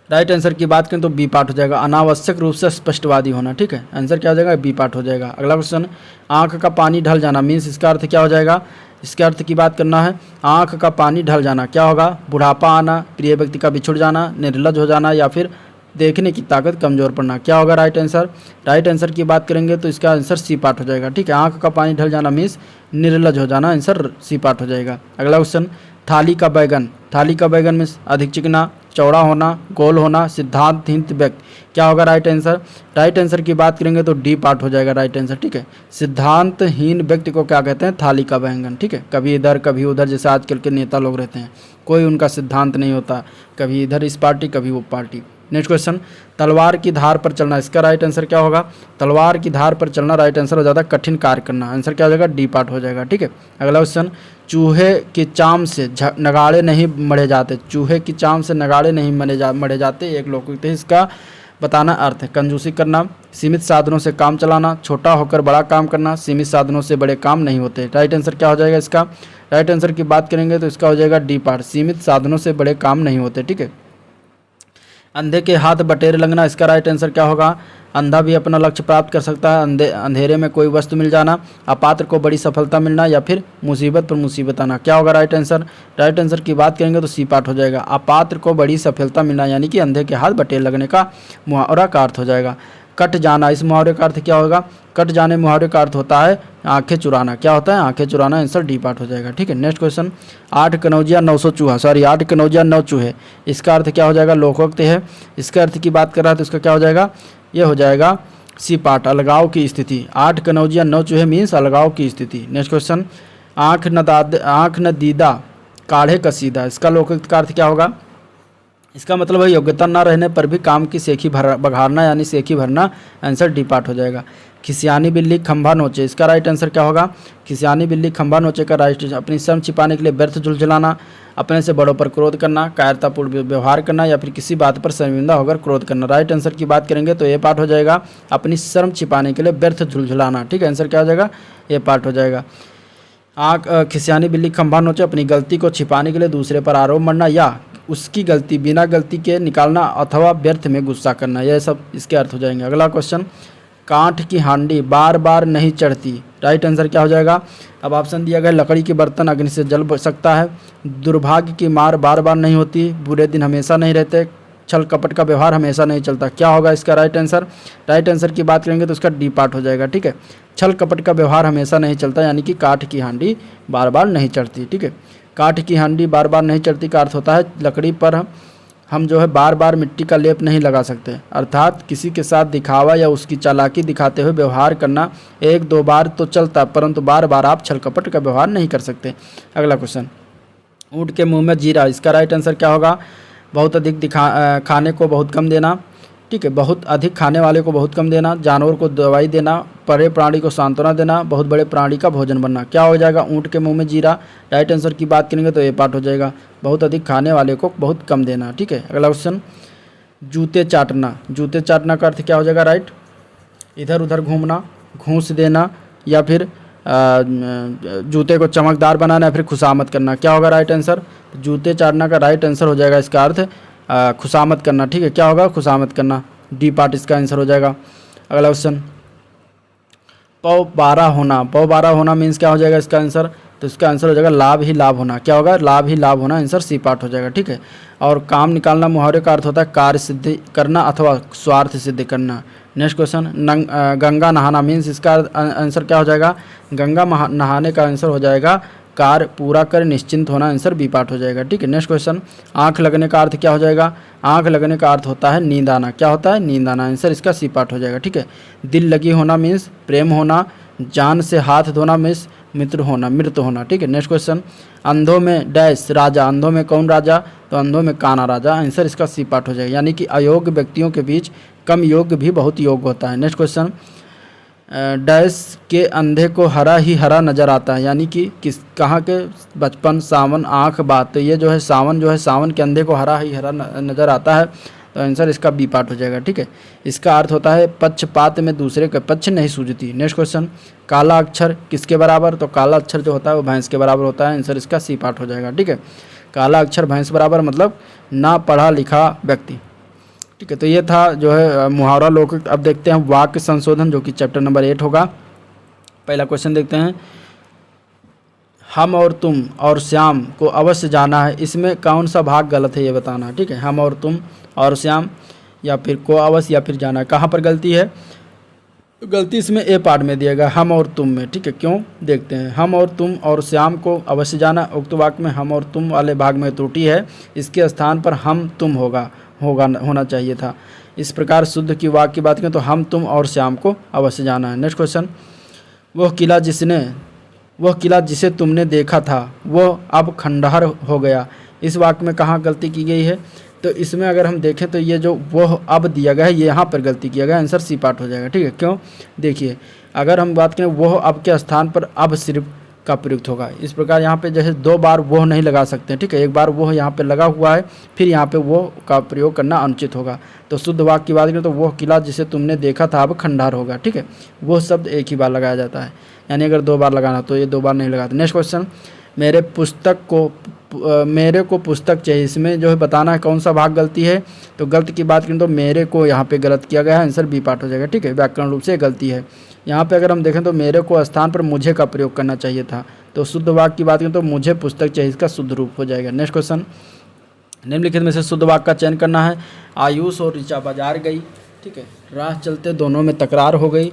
राइट आंसर की बात करें तो बी पार्ट हो जाएगा, अनावश्यक रूप से स्पष्टवादी होना, ठीक है। आंसर क्या हो जाएगा? बी पार्ट हो जाएगा। अगला क्वेश्चन, आंख का पानी ढल जाना मीन्स इसका अर्थ क्या हो जाएगा? इसके अर्थ की बात करना है, आंख का पानी ढल जाना क्या होगा? बुढ़ापा आना, प्रिय व्यक्ति का बिछुड़ जाना, निर्लज हो जाना, या फिर देखने की ताकत कमजोर पड़ना। क्या होगा राइट आंसर? राइट आंसर की बात करेंगे तो इसका आंसर सी पार्ट हो जाएगा, ठीक है। आंख का पानी ढल जाना मीन्स निर्लज हो जाना, आंसर सी पार्ट हो जाएगा। अगला क्वेश्चन, थाली का बैगन, थाली का बैगन मीन्स अधिक चिकना, चौड़ा होना, गोल होना, सिद्धांतहीन व्यक्ति। क्या होगा राइट आंसर? राइट आंसर की बात करेंगे तो डी पार्ट हो जाएगा राइट आंसर, ठीक है। सिद्धांतहीन व्यक्ति को क्या कहते हैं? थाली का बैंगन, ठीक है। कभी इधर कभी उधर, जैसे आजकल के नेता लोग रहते हैं, कोई उनका सिद्धांत नहीं होता, कभी इधर इस पार्टी कभी वो पार्टी। नेक्स्ट क्वेश्चन, तलवार की धार पर चलना, इसका राइट आंसर क्या होगा? तलवार की धार पर चलना राइट आंसर हो जाता है कठिन कार्य करना, आंसर क्या हो जाएगा? डी पार्ट हो जाएगा, ठीक है। अगला क्वेश्चन, चूहे की चाम से नगाड़े नहीं मढ़े जाते, चूहे की चाम से नगाड़े नहीं मढ़े जाते, एक लोकोक्त है, इसका बताना अर्थ है। कंजूसी करना, सीमित साधनों से काम चलाना, छोटा होकर बड़ा काम करना, सीमित साधनों से बड़े काम नहीं होते। राइट आंसर क्या हो जाएगा इसका? राइट आंसर की बात करेंगे तो इसका हो जाएगा डी पार्ट, सीमित साधनों से बड़े काम नहीं होते, ठीक है। अंधे के हाथ बटेर लगना, इसका राइट आंसर क्या होगा? अंधा भी अपना लक्ष्य प्राप्त कर सकता है, अंधेरे में कोई वस्तु मिल जाना, अपात्र को बड़ी सफलता मिलना, या फिर मुसीबत पर मुसीबत आना। क्या होगा राइट आंसर? राइट आंसर की बात करेंगे तो सी पार्ट हो जाएगा, अपात्र को बड़ी सफलता मिलना, यानी कि अंधे के हाथ बटेर लगने का मुहावरा का अर्थ हो जाएगा। कट जाना, इस मुहावरे का अर्थ क्या होगा? कट जाने मुहावरे का अर्थ होता है आंखें चुराना। क्या होता है? आंखें चुराना। आंसर डी पार्ट हो जाएगा। ठीक है, नेक्स्ट क्वेश्चन, 8 कनौजिया 900 चूहा, सॉरी 8 कनौजिया 9 चूहे, इसका अर्थ क्या हो जाएगा? लोकोक्त है। इसके अर्थ की बात कर रहा है तो इसका क्या हो जाएगा? ये हो जाएगा सी पार्ट, अलगाव की स्थिति। 8 कनौजिया 9 चूहे मीन्स अलगाव की स्थिति। नेक्स्ट क्वेश्चन, आँख न दीदा काढ़े कसीदा, इसका लोकोक्त का अर्थ क्या होगा? इसका मतलब है योग्यता न रहने पर भी काम की सेखी बघारना, यानी सेखी भरना। आंसर डी पार्ट हो जाएगा। खिसियानी बिल्ली खंभा नोचे, इसका राइट आंसर क्या होगा? खिसियानी बिल्ली खंभा नोचे का राइट, अपनी शर्म छिपाने के लिए व्यर्थ झुलझुलाना, अपने से बड़ों पर क्रोध करना, कायरतापूर्ण व्यवहार करना, या फिर किसी बात पर शर्मिंदा होकर क्रोध करना। राइट आंसर की बात करेंगे तो ये पार्ट हो जाएगा अपनी शर्म छिपाने के लिए व्यर्थ झुलझुलाना। ठीक है, आंसर क्या हो जाएगा? ये पार्ट हो जाएगा। खिसियानी बिल्ली खंभा नोचे, अपनी गलती को छिपाने के लिए दूसरे पर आरोप मढ़ना, या उसकी गलती बिना गलती के निकालना, अथवा व्यर्थ में गुस्सा करना, यह सब इसके अर्थ हो जाएंगे। अगला क्वेश्चन, कांठ की हांडी बार बार नहीं चढ़ती, राइट आंसर क्या हो जाएगा? अब ऑप्शन दिया गया, लकड़ी के बर्तन अग्नि से जल सकता है, दुर्भाग्य की मार बार बार नहीं होती, बुरे दिन हमेशा नहीं रहते, छल कपट का व्यवहार हमेशा नहीं चलता। क्या होगा इसका राइट आंसर? राइट आंसर की बात करेंगे तो इसका डी पार्ट हो जाएगा। ठीक है, छल कपट का व्यवहार हमेशा नहीं चलता, यानी कि काठ की हांडी बार बार नहीं चढ़ती। ठीक है, काठ की हांडी बार बार नहीं चढ़ती का अर्थ होता है लकड़ी पर हम जो है बार बार मिट्टी का लेप नहीं लगा सकते, अर्थात किसी के साथ दिखावा या उसकी चालाकी दिखाते हुए व्यवहार करना। 1-2 बार तो चलता, परंतु बार बार आप छल कपट का व्यवहार नहीं कर सकते। अगला क्वेश्चन, ऊँट के मुंह में जीरा, इसका राइट आंसर क्या होगा? बहुत अधिक खाने को बहुत कम देना। ठीक है, बहुत अधिक खाने वाले को बहुत कम देना, जानवर को दवाई देना, बड़े प्राणी को सांत्वना देना, बहुत बड़े प्राणी का भोजन बनना। क्या हो जाएगा? ऊँट के मुंह में जीरा। राइट आंसर की बात करेंगे तो ये पार्ट हो जाएगा बहुत अधिक खाने वाले को बहुत कम देना। ठीक है, अगला क्वेश्चन, जूते चाटना, जूते चाटना का अर्थ क्या हो जाएगा? राइट, इधर उधर घूमना, घूंस देना, या फिर जूते को चमकदार बनाना, या फिर खुशामद करना। क्या होगा राइट आंसर? जूते चाटना का राइट आंसर हो जाएगा इसका अर्थ खुशामद करना। ठीक है, क्या होगा? खुशामद करना। डी पार्ट इसका आंसर हो जाएगा। अगला क्वेश्चन, पौ 12 होना, पौ 12 होना मीन्स क्या हो जाएगा इसका आंसर? तो इसका आंसर हो जाएगा लाभ ही लाभ होना। क्या होगा? लाभ ही लाभ होना। आंसर सी पार्ट हो जाएगा। ठीक है, और काम निकालना मुहावरे का अर्थ होता है कार्य सिद्धि करना अथवा स्वार्थ सिद्ध करना। नेक्स्ट क्वेश्चन, गंगा नहाना मीन्स इसका आंसर क्या हो जाएगा? गंगा नहाने का आंसर हो जाएगा कार्य पूरा कर निश्चिंत होना। आंसर बी पार्ट हो जाएगा। ठीक है, नेक्स्ट क्वेश्चन, आंख लगने का अर्थ क्या हो जाएगा? आंख लगने का अर्थ होता है नींद आना। क्या होता है? नींद आना। आंसर इसका सी पार्ट हो जाएगा। ठीक है, दिल लगी होना मीन्स प्रेम होना, जान से हाथ धोना मीन्स मित्र होना, मृत होना। ठीक है, नेक्स्ट क्वेश्चन, अंधों में डैश राजा, अंधों में कौन राजा? तो अंधों में काना राजा। आंसर इसका सी पार्ट हो जाएगा, यानी कि अयोग्य व्यक्तियों के बीच कम योग्य भी बहुत योग्य होता है। नेक्स्ट क्वेश्चन, डैश के अंधे को हरा ही हरा नज़र आता है, यानी कि किस कहाँ के? बचपन, सावन, आँख, बात। तो ये जो है सावन, जो है सावन के अंधे को हरा ही हरा नज़र आता है। तो आंसर इसका बी पार्ट हो जाएगा। ठीक है, इसका अर्थ होता है पक्षपात में दूसरे के पक्ष नहीं सूझती। नेक्स्ट क्वेश्चन, काला अक्षर किसके बराबर? तो काला अक्षर जो होता है वो भैंस के बराबर होता है। आंसर इसका सी पार्ट हो जाएगा। ठीक है, काला अक्षर भैंस बराबर मतलब ना पढ़ा लिखा व्यक्ति। ठीक है, तो ये था जो है मुहावरा लोकोक्त। अब देखते हैं वाक्य संशोधन, जो कि चैप्टर नंबर 8 होगा। पहला क्वेश्चन देखते हैं, हम और तुम और श्याम को अवश्य जाना है, इसमें कौन सा भाग गलत है ये बताना। ठीक है, हम और तुम और श्याम, या फिर को अवश्य, या फिर जाना है। कहाँ पर गलती है? गलती इसमें ए पार्ट में दिया गया, हम और तुम में। ठीक है, क्यों? देखते हैं। हम और तुम और श्याम को अवश्य जाना, उक्त वाक्य में हम और तुम वाले भाग में त्रुटि है, इसके स्थान पर हम तुम होना चाहिए था। इस प्रकार शुद्ध की वाक्य की बात करें तो हम तुम और श्याम को अवश्य जाना है। नेक्स्ट क्वेश्चन, वह किला जिसे तुमने देखा था वह अब खंडहर हो गया, इस वाक्य में कहाँ गलती की गई है? तो इसमें अगर हम देखें तो ये जो वह अब दिया गया है ये यहाँ पर गलती किया गया है। आंसर सी पार्ट हो जाएगा। ठीक है, क्यों? देखिए, अगर हम बात करें वह अब के स्थान पर अब सिर्फ का प्रयुक्त होगा। इस प्रकार यहाँ पे जैसे 2 बार वह नहीं लगा सकते। ठीक है, एक बार वह यहाँ पे लगा हुआ है, फिर यहाँ पे वह का प्रयोग करना अनुचित होगा। तो शुद्ध वाक्य की बात करें तो वह किला जिसे तुमने देखा था अब खंडहर होगा। ठीक है, वह शब्द एक ही बार लगाया जाता है, यानी अगर 2 बार लगाना तो ये 2 बार नहीं लगाते। नेक्स्ट क्वेश्चन, मेरे को पुस्तक चाहिए, इसमें जो है बताना है कौन सा भाग गलती है। तो गलत की बात करें तो मेरे को यहाँ पे गलत किया गया है। आंसर बी पार्ट हो जाएगा। ठीक है, व्याकरण रूप से गलती है। यहाँ पे अगर हम देखें तो मेरे को स्थान पर मुझे का प्रयोग करना चाहिए था। तो शुद्ध वाक्य की बात करें तो मुझे पुस्तक चाहिए, इसका शुद्ध रूप हो जाएगा। नेक्स्ट क्वेश्चन, निम्नलिखित में से शुद्ध वाक्य का चयन करना है। आयुष और ऋचा बाजार गई, ठीक है। राह चलते दोनों में तकरार हो गई।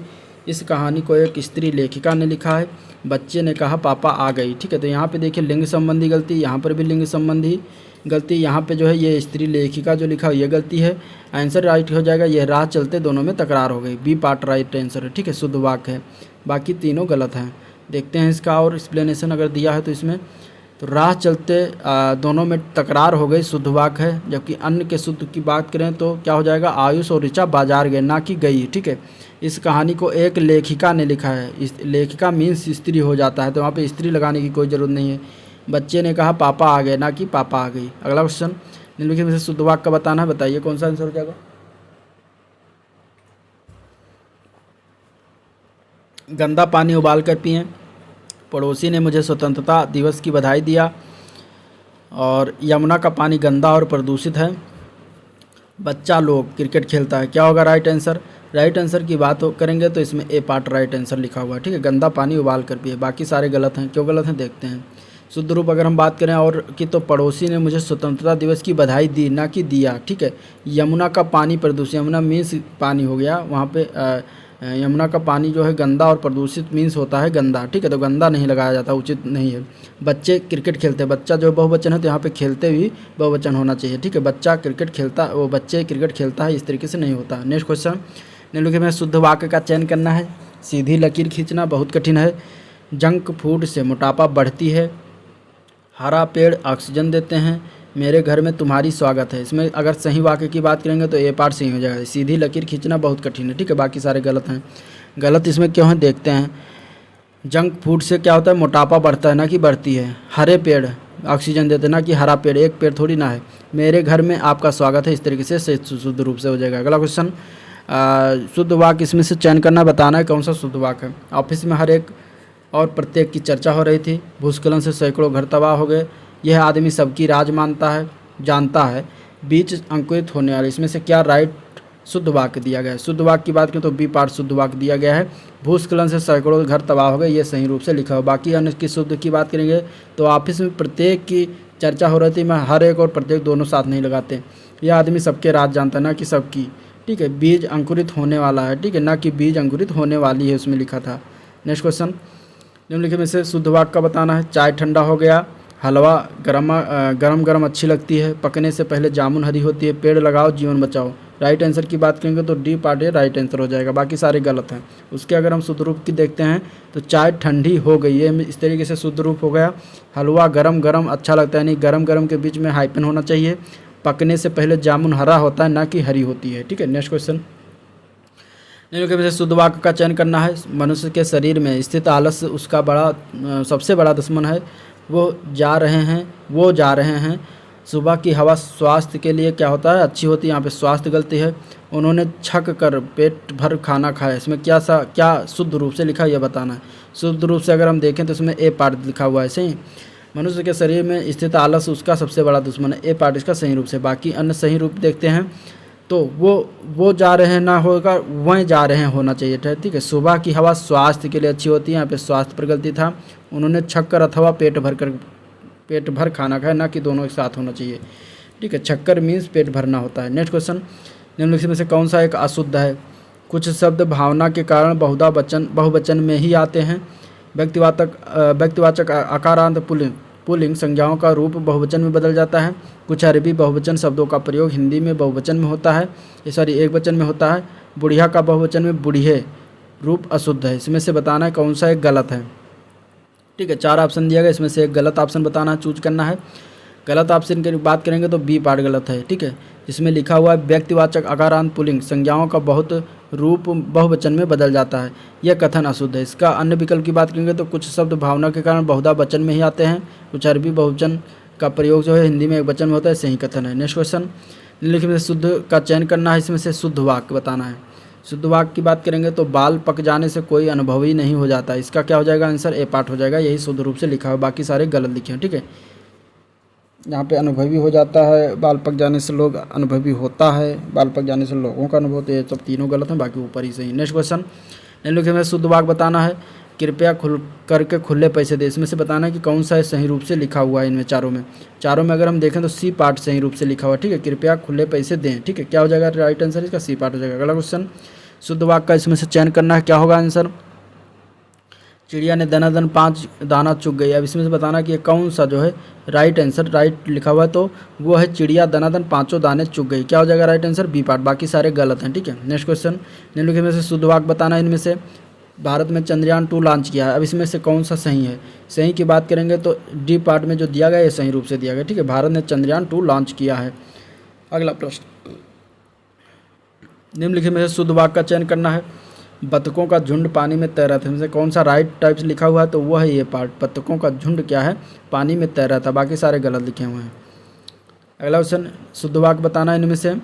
इस कहानी को एक स्त्री लेखिका ने लिखा है। बच्चे ने कहा पापा आ गई, ठीक है। तो यहाँ पे देखिए लिंग संबंधी गलती, यहाँ पर भी लिंग संबंधी गलती, यहाँ पे जो है ये स्त्री लेखिका जो लिखा ये गलती है। आंसर राइट हो जाएगा, यह राह चलते दोनों में तकरार हो गई, बी पार्ट राइट आंसर है, ठीक है। शुद्ध वाक्य है, बाकी तीनों गलत हैं। देखते हैं इसका और एक्सप्लेनेशन अगर दिया है तो इसमें तो राह चलते दोनों में तकरार हो गई, शुद्ध वाक्य है। जबकि अन्य के शुद्ध की बात करें तो क्या हो जाएगा, आयुष और ऋचा बाजार गए, ना कि गई, ठीक है। इस कहानी को एक लेखिका ने लिखा है। इस लेखिका मीन्स स्त्री हो जाता है, तो वहाँ पे स्त्री लगाने की कोई ज़रूरत नहीं है। बच्चे ने कहा पापा आ गए, ना कि पापा आ गई। अगला क्वेश्चन, निम्नलिखित में से शुद्ध वाक्य का बताना है, बताइए कौन सा आंसर हो जाएगा। गंदा पानी उबाल कर पिएं, पड़ोसी ने मुझे स्वतंत्रता दिवस की बधाई दिया, और यमुना का पानी गंदा और प्रदूषित है। बच्चा लोग क्रिकेट खेलता है, क्या होगा राइट आंसर। राइट आंसर की बात करेंगे तो इसमें ए पार्ट राइट आंसर लिखा हुआ है, ठीक है। गंदा पानी उबाल कर पिए, बाकी सारे गलत हैं। क्यों गलत हैं देखते हैं। शुद्ध रूप अगर हम बात करें और कि तो पड़ोसी ने मुझे स्वतंत्रता दिवस की बधाई दी, ना कि दिया, ठीक है। यमुना का पानी प्रदूषित, यमुना मीन्स पानी हो गया, वहाँ पे यमुना का पानी जो है गंदा और प्रदूषित मीन्स होता है गंदा, ठीक है। तो गंदा नहीं लगाया जाता, उचित नहीं है। बच्चे क्रिकेट खेलते हैं, बच्चा जो बहुवचन है तो यहाँ पे खेलते भी बहुवचन होना चाहिए, ठीक है। बच्चा क्रिकेट खेलता, वो बच्चे क्रिकेट खेलता है, इस तरीके से नहीं होता। नेक्स्ट क्वेश्चन, निम्नलिखित में शुद्ध वाक्य का चयन करना है। सीधी लकीर खींचना बहुत कठिन है। जंक फूड से मोटापा बढ़ती है। हरा पेड़ ऑक्सीजन देते हैं। मेरे घर में तुम्हारी स्वागत है। इसमें अगर सही वाक्य की बात करेंगे तो ए पार्ट सही हो जाएगा। सीधी लकीर खींचना बहुत कठिन है, ठीक है। बाकी सारे गलत हैं। गलत इसमें क्यों है देखते हैं। जंक फूड से क्या होता है, मोटापा बढ़ता है, ना कि बढ़ती है। हरे पेड़ ऑक्सीजन देते हैं, ना कि हरा पेड़, एक पेड़ थोड़ी ना है। मेरे घर में आपका स्वागत है, इस तरीके से शुद्ध रूप से हो जाएगा। अगला क्वेश्चन, शुद्ध वाक्य इसमें से चयन करना, बताना है कौन सा शुद्ध वाक्य है। ऑफिस में हर एक और प्रत्येक की चर्चा हो रही थी। भूस्खलन से सैकड़ों घर तबाह हो गए। यह आदमी सबकी राज जानता है। बीज अंकुरित होने वाले, इसमें से क्या राइट शुद्ध वाक्य दिया गया है। शुद्ध वाक्य की बात करें तो बी पार्ट शुद्ध वाक्य दिया गया है। भूस्खलन से सैकड़ों घर तबाह हो गए, ये सही रूप से लिखा हो। बाकी अन्य की शुद्ध की बात करेंगे तो ऑफिस में प्रत्येक की चर्चा हो रही थी। मैं हर एक और प्रत्येक दोनों साथ नहीं लगाते। यह आदमी सबके राज जानता है, ना कि सबकी, ठीक है। बीज अंकुरित होने वाला है, ठीक है, ना कि बीज अंकुरित होने वाली है, उसमें लिखा था। नेक्स्ट क्वेश्चन, निम्नलिखित में से शुद्ध वाक्य का बताना है। चाय ठंडा हो गया। हलवा गरम गरम अच्छी लगती है। पकने से पहले जामुन हरी होती है। पेड़ लगाओ जीवन बचाओ। राइट आंसर की बात करेंगे तो डी पार्ट है राइट आंसर हो जाएगा। बाकी सारे गलत हैं। उसके अगर हम शुद्ध रूप की देखते हैं तो चाय ठंडी हो गई, ये इस तरीके से शुद्ध रूप हो गया। हलवा गरम गरम अच्छा लगता है, यानी गरम गरम के बीच में हाइपन होना चाहिए। पकने से पहले जामुन हरा होता है, ना कि हरी होती है, ठीक है। नेक्स्ट क्वेश्चन, निम्नलिखित में से शुद्ध वाक्य का चयन करना है। मनुष्य के शरीर में स्थित आलस्य उसका सबसे बड़ा दुश्मन है। वो जा रहे हैं। सुबह की हवा स्वास्थ्य के लिए क्या होता है, अच्छी होती है। यहाँ पे स्वास्थ्य गलती है। उन्होंने छक कर पेट भर खाना खाया, इसमें क्या शुद्ध रूप से लिखा है यह बताना है। शुद्ध रूप से अगर हम देखें तो इसमें ए पार्ट लिखा हुआ है सही। मनुष्य के शरीर में स्थित आलस्य उसका सबसे बड़ा दुश्मन है, ए पार्ट इसका सही रूप से। बाकी अन्य सही रूप देखते हैं तो वो जा रहे हैं ना होगा, वहीं जा रहे हैं होना चाहिए था, ठीक है। सुबह की हवा स्वास्थ्य के लिए अच्छी होती है, यहाँ पे स्वास्थ्य पर गलती था। उन्होंने छक्कर अथवा पेट भर खाना खाया, ना कि दोनों एक साथ होना चाहिए, ठीक है। छक्कर मीन्स पेट भरना होता है। नेक्स्ट क्वेश्चन, निम्नलिखित में से कौन सा एक अशुद्ध है। कुछ शब्द भावना के कारण बहुवचन में ही आते हैं। व्यक्तिवाचक आकारांत पुल्लिंग संज्ञाओं का रूप बहुवचन में बदल जाता है। कुछ अरबी बहुवचन शब्दों का प्रयोग हिंदी में बहुवचन में होता है, एक वचन में होता है। बुढ़िया का बहुवचन में बुढ़िये रूप अशुद्ध है। इसमें से बताना है कौन सा एक गलत है, ठीक है। 4 ऑप्शन दिया गया, इसमें से एक गलत ऑप्शन बताना है, चूज करना है। गलत ऑप्शन की बात करेंगे तो बी पार्ट गलत है, ठीक है। जिसमें लिखा हुआ है व्यक्तिवाचक आकारांत पुल्लिंग संज्ञाओं का बहुत रूप बहुवचन में बदल जाता है, यह कथन अशुद्ध है। इसका अन्य विकल्प की बात करेंगे तो कुछ शब्द भावना के कारण बहुधा वचन में ही आते हैं। कुछ अरबी बहुवचन का प्रयोग जो है हिंदी में एक वचन में होता है, सही कथन है। नेक्स्ट क्वेश्चन, निम्नलिखित में शुद्ध का चयन करना है। इसमें से शुद्ध वाक्य बताना है। शुद्ध वाक्य की बात करेंगे तो बाल पक जाने से कोई अनुभवी नहीं हो जाता, इसका क्या हो जाएगा आंसर, ए पार्ट हो जाएगा। यही शुद्ध रूप से लिखा है, बाकी सारे गलत लिखे हैं, ठीक है। यहाँ पे अनुभवी हो जाता है, बाल पक जाने से लोग अनुभवी होता है, बाल पक जाने से लोगों का अनुभव, तो ये सब तीनों गलत हैं, बाकी ऊपर ही सही। नेक्स्ट क्वेश्चन, निम्नलिखित में शुद्ध वाक्य बताना है। कृपया खुल करके खुले पैसे दे। इसमें से बताना है कि कौन सा है सही रूप से लिखा हुआ है इनमें चारों में अगर हम देखें तो सी पार्ट सही रूप से लिखा हुआ है, ठीक है। कृपया खुले पैसे दें, ठीक है। क्या हो जाएगा राइट आंसर इसका? सी पार्ट हो जाएगा। अगला क्वेश्चन, शुद्ध वाक्य का इसमें से चयन करना है। क्या होगा आंसर? चिड़िया ने दनादन 5 दाना चुग गई। अब इसमें से बताना कि ये कौन सा जो है राइट आंसर, राइट लिखा हुआ है तो वो है चिड़िया दनादन 5 दाने चुग गई। क्या हो जाएगा राइट आंसर? बी पार्ट, बाकी सारे गलत हैं, ठीक है। नेक्स्ट क्वेश्चन, निम्नलिखित में से शुद्ध वाक्य बताना है। इनमें से भारत में चंद्रयान 2 लॉन्च किया है। अब इसमें से कौन सा सही है? सही की बात करेंगे तो डी पार्ट में जो दिया गया है सही रूप से दिया गया, ठीक है। भारत ने चंद्रयान 2 लॉन्च किया है। अगला प्रश्न, निम्नलिखित में से शुद्ध वाक्य का चयन करना है। बतखों का झुंड पानी में तैर रहा था। इनमें से कौन सा राइट टाइप से लिखा हुआ है तो वो है ये पार्ट, बतखों का झुंड क्या है? पानी में तैर रहा था। बाकी सारे गलत लिखे हुए हैं। अगला क्वेश्चन, शुद्ध वाक्य बताना है। इनमें से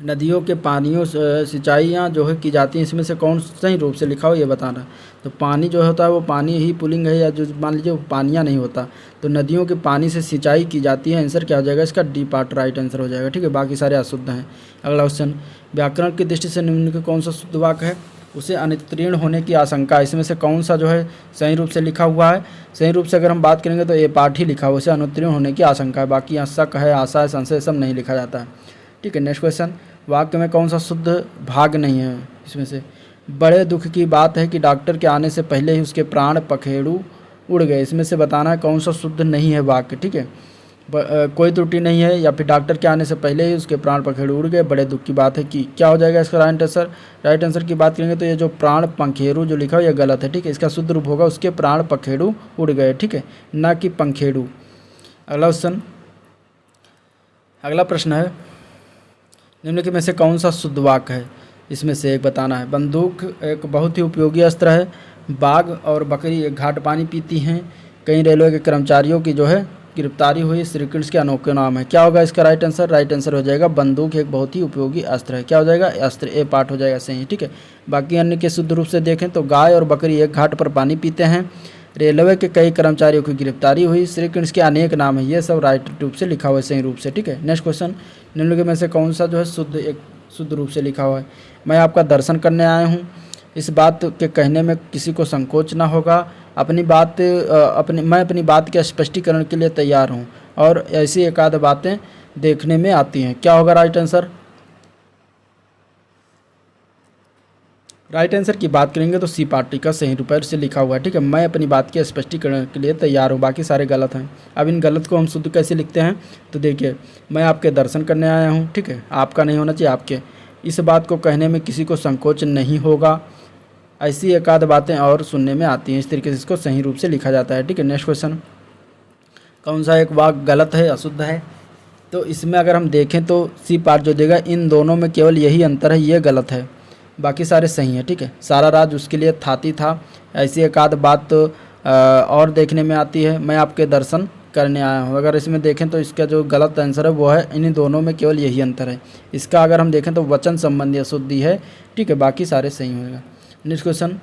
नदियों के पानियों से सिंचाइयाँ जो है की जाती हैं, इसमें से कौन सही रूप से लिखा हो ये बताना है। तो पानी जो होता है वो पानी ही पुलिंग है, या जो मान लीजिए वो पानियाँ नहीं होता, तो नदियों के पानी से सिंचाई की जाती है। आंसर क्या हो जाएगा इसका? डी पार्ट राइट आंसर हो जाएगा, ठीक है। बाकी सारे अशुद्ध हैं। अगला क्वेश्चन, व्याकरण की दृष्टि से निम्नलिखित कौन सा शुद्ध वाक्य है? उसे अनुत्तीर्ण होने की आशंका है। इसमें से कौन सा जो है सही रूप से लिखा हुआ है? सही रूप से अगर हम बात करेंगे तो ये पार्ट ही लिखा हुआ है, उसे अनुत्तीर्ण होने की आशंका है। बाकी यहाँ शक है, आशा है, संशय सब नहीं लिखा जाता है, ठीक है। नेक्स्ट क्वेश्चन, वाक्य में कौन सा शुद्ध भाग नहीं है? इसमें से बड़े दुख की बात है कि डॉक्टर के आने से पहले ही उसके प्राण पखेरु उड़ गए। इसमें से बताना है कौन सा शुद्ध नहीं है वाक्य, ठीक है। कोई त्रुटि नहीं है, या फिर डॉक्टर के आने से पहले ही उसके प्राण पखेरु उड़ गए। बड़े दुख की बात है कि क्या हो जाएगा इसका राइट आंसर? राइट आंसर की बात करेंगे तो ये जो प्राण पखेरु जो लिखा हो ये गलत है, ठीक है। इसका शुद्ध रूप होगा उसके प्राण पखेरु उड़ गए, ठीक है, ना कि पंखेरु। अगला क्वेश्चन, अगला प्रश्न है, निम्नलिखित में से कौन सा शुद्ध वाक्य है? इसमें से एक बताना है। बंदूक एक बहुत ही उपयोगी अस्त्र है। बाघ और बकरी एक घाट पानी पीती हैं। कई रेलवे के कर्मचारियों की जो है गिरफ्तारी हुई। श्री कृष्ण के अनोखे नाम है। क्या होगा इसका राइट आंसर? राइट आंसर हो जाएगा बंदूक एक बहुत ही उपयोगी अस्त्र है। क्या हो जाएगा? अस्त्र, ए पार्ट हो जाएगा सही, ठीक है। बाकी अन्य के शुद्ध रूप से देखें तो गाय और बकरी एक घाट पर पानी पीते हैं। रेलवे के कई कर्मचारियों की गिरफ्तारी हुई। श्री कृष्ण के अनेक नाम है। ये सब राइट रूप से लिखा हुआ है सही रूप से, ठीक है। नेक्स्ट क्वेश्चन, निम्नलिखित में से कौन सा जो है शुद्ध रूप से लिखा हुआ है? मैं आपका दर्शन करने आया हूँ। इस बात के कहने में किसी को संकोच ना होगा। मैं अपनी बात के स्पष्टीकरण के लिए तैयार हूँ, और ऐसी एक आध बातें देखने में आती हैं। क्या होगा राइट आंसर? राइट आंसर की बात करेंगे तो सी पार्टी का सही रूप से लिखा हुआ है, ठीक है। मैं अपनी बात के स्पष्टीकरण के लिए तैयार हूँ। बाकी सारे गलत हैं। अब इन गलत को हम शुद्ध कैसे लिखते हैं तो देखिए, मैं आपके दर्शन करने आया हूँ, ठीक है। आपका नहीं होना चाहिए, आपके। इस बात को कहने में किसी को संकोच नहीं होगा। ऐसी एक आध बातें और सुनने में आती हैं। इस तरीके से इसको सही रूप से लिखा जाता है, ठीक है। नेक्स्ट क्वेश्चन, कौन सा एक वाक्य गलत है, अशुद्ध है? तो इसमें अगर हम देखें तो सी पार्ट जो देगा, इन दोनों में केवल यही अंतर है, ये गलत है। बाकी सारे सही हैं, ठीक है। सारा राज उसके लिए थाती था। ऐसी एक आध बात तो और देखने में आती है। मैं आपके दर्शन करने आया हूँ। अगर इसमें देखें तो इसका जो गलत आंसर है वो है इन्हीं दोनों में केवल यही अंतर है। इसका अगर हम देखें तो वचन संबंधी अशुद्धि है, ठीक है। बाकी सारे सही होगा। नेक्स्ट क्वेश्चन,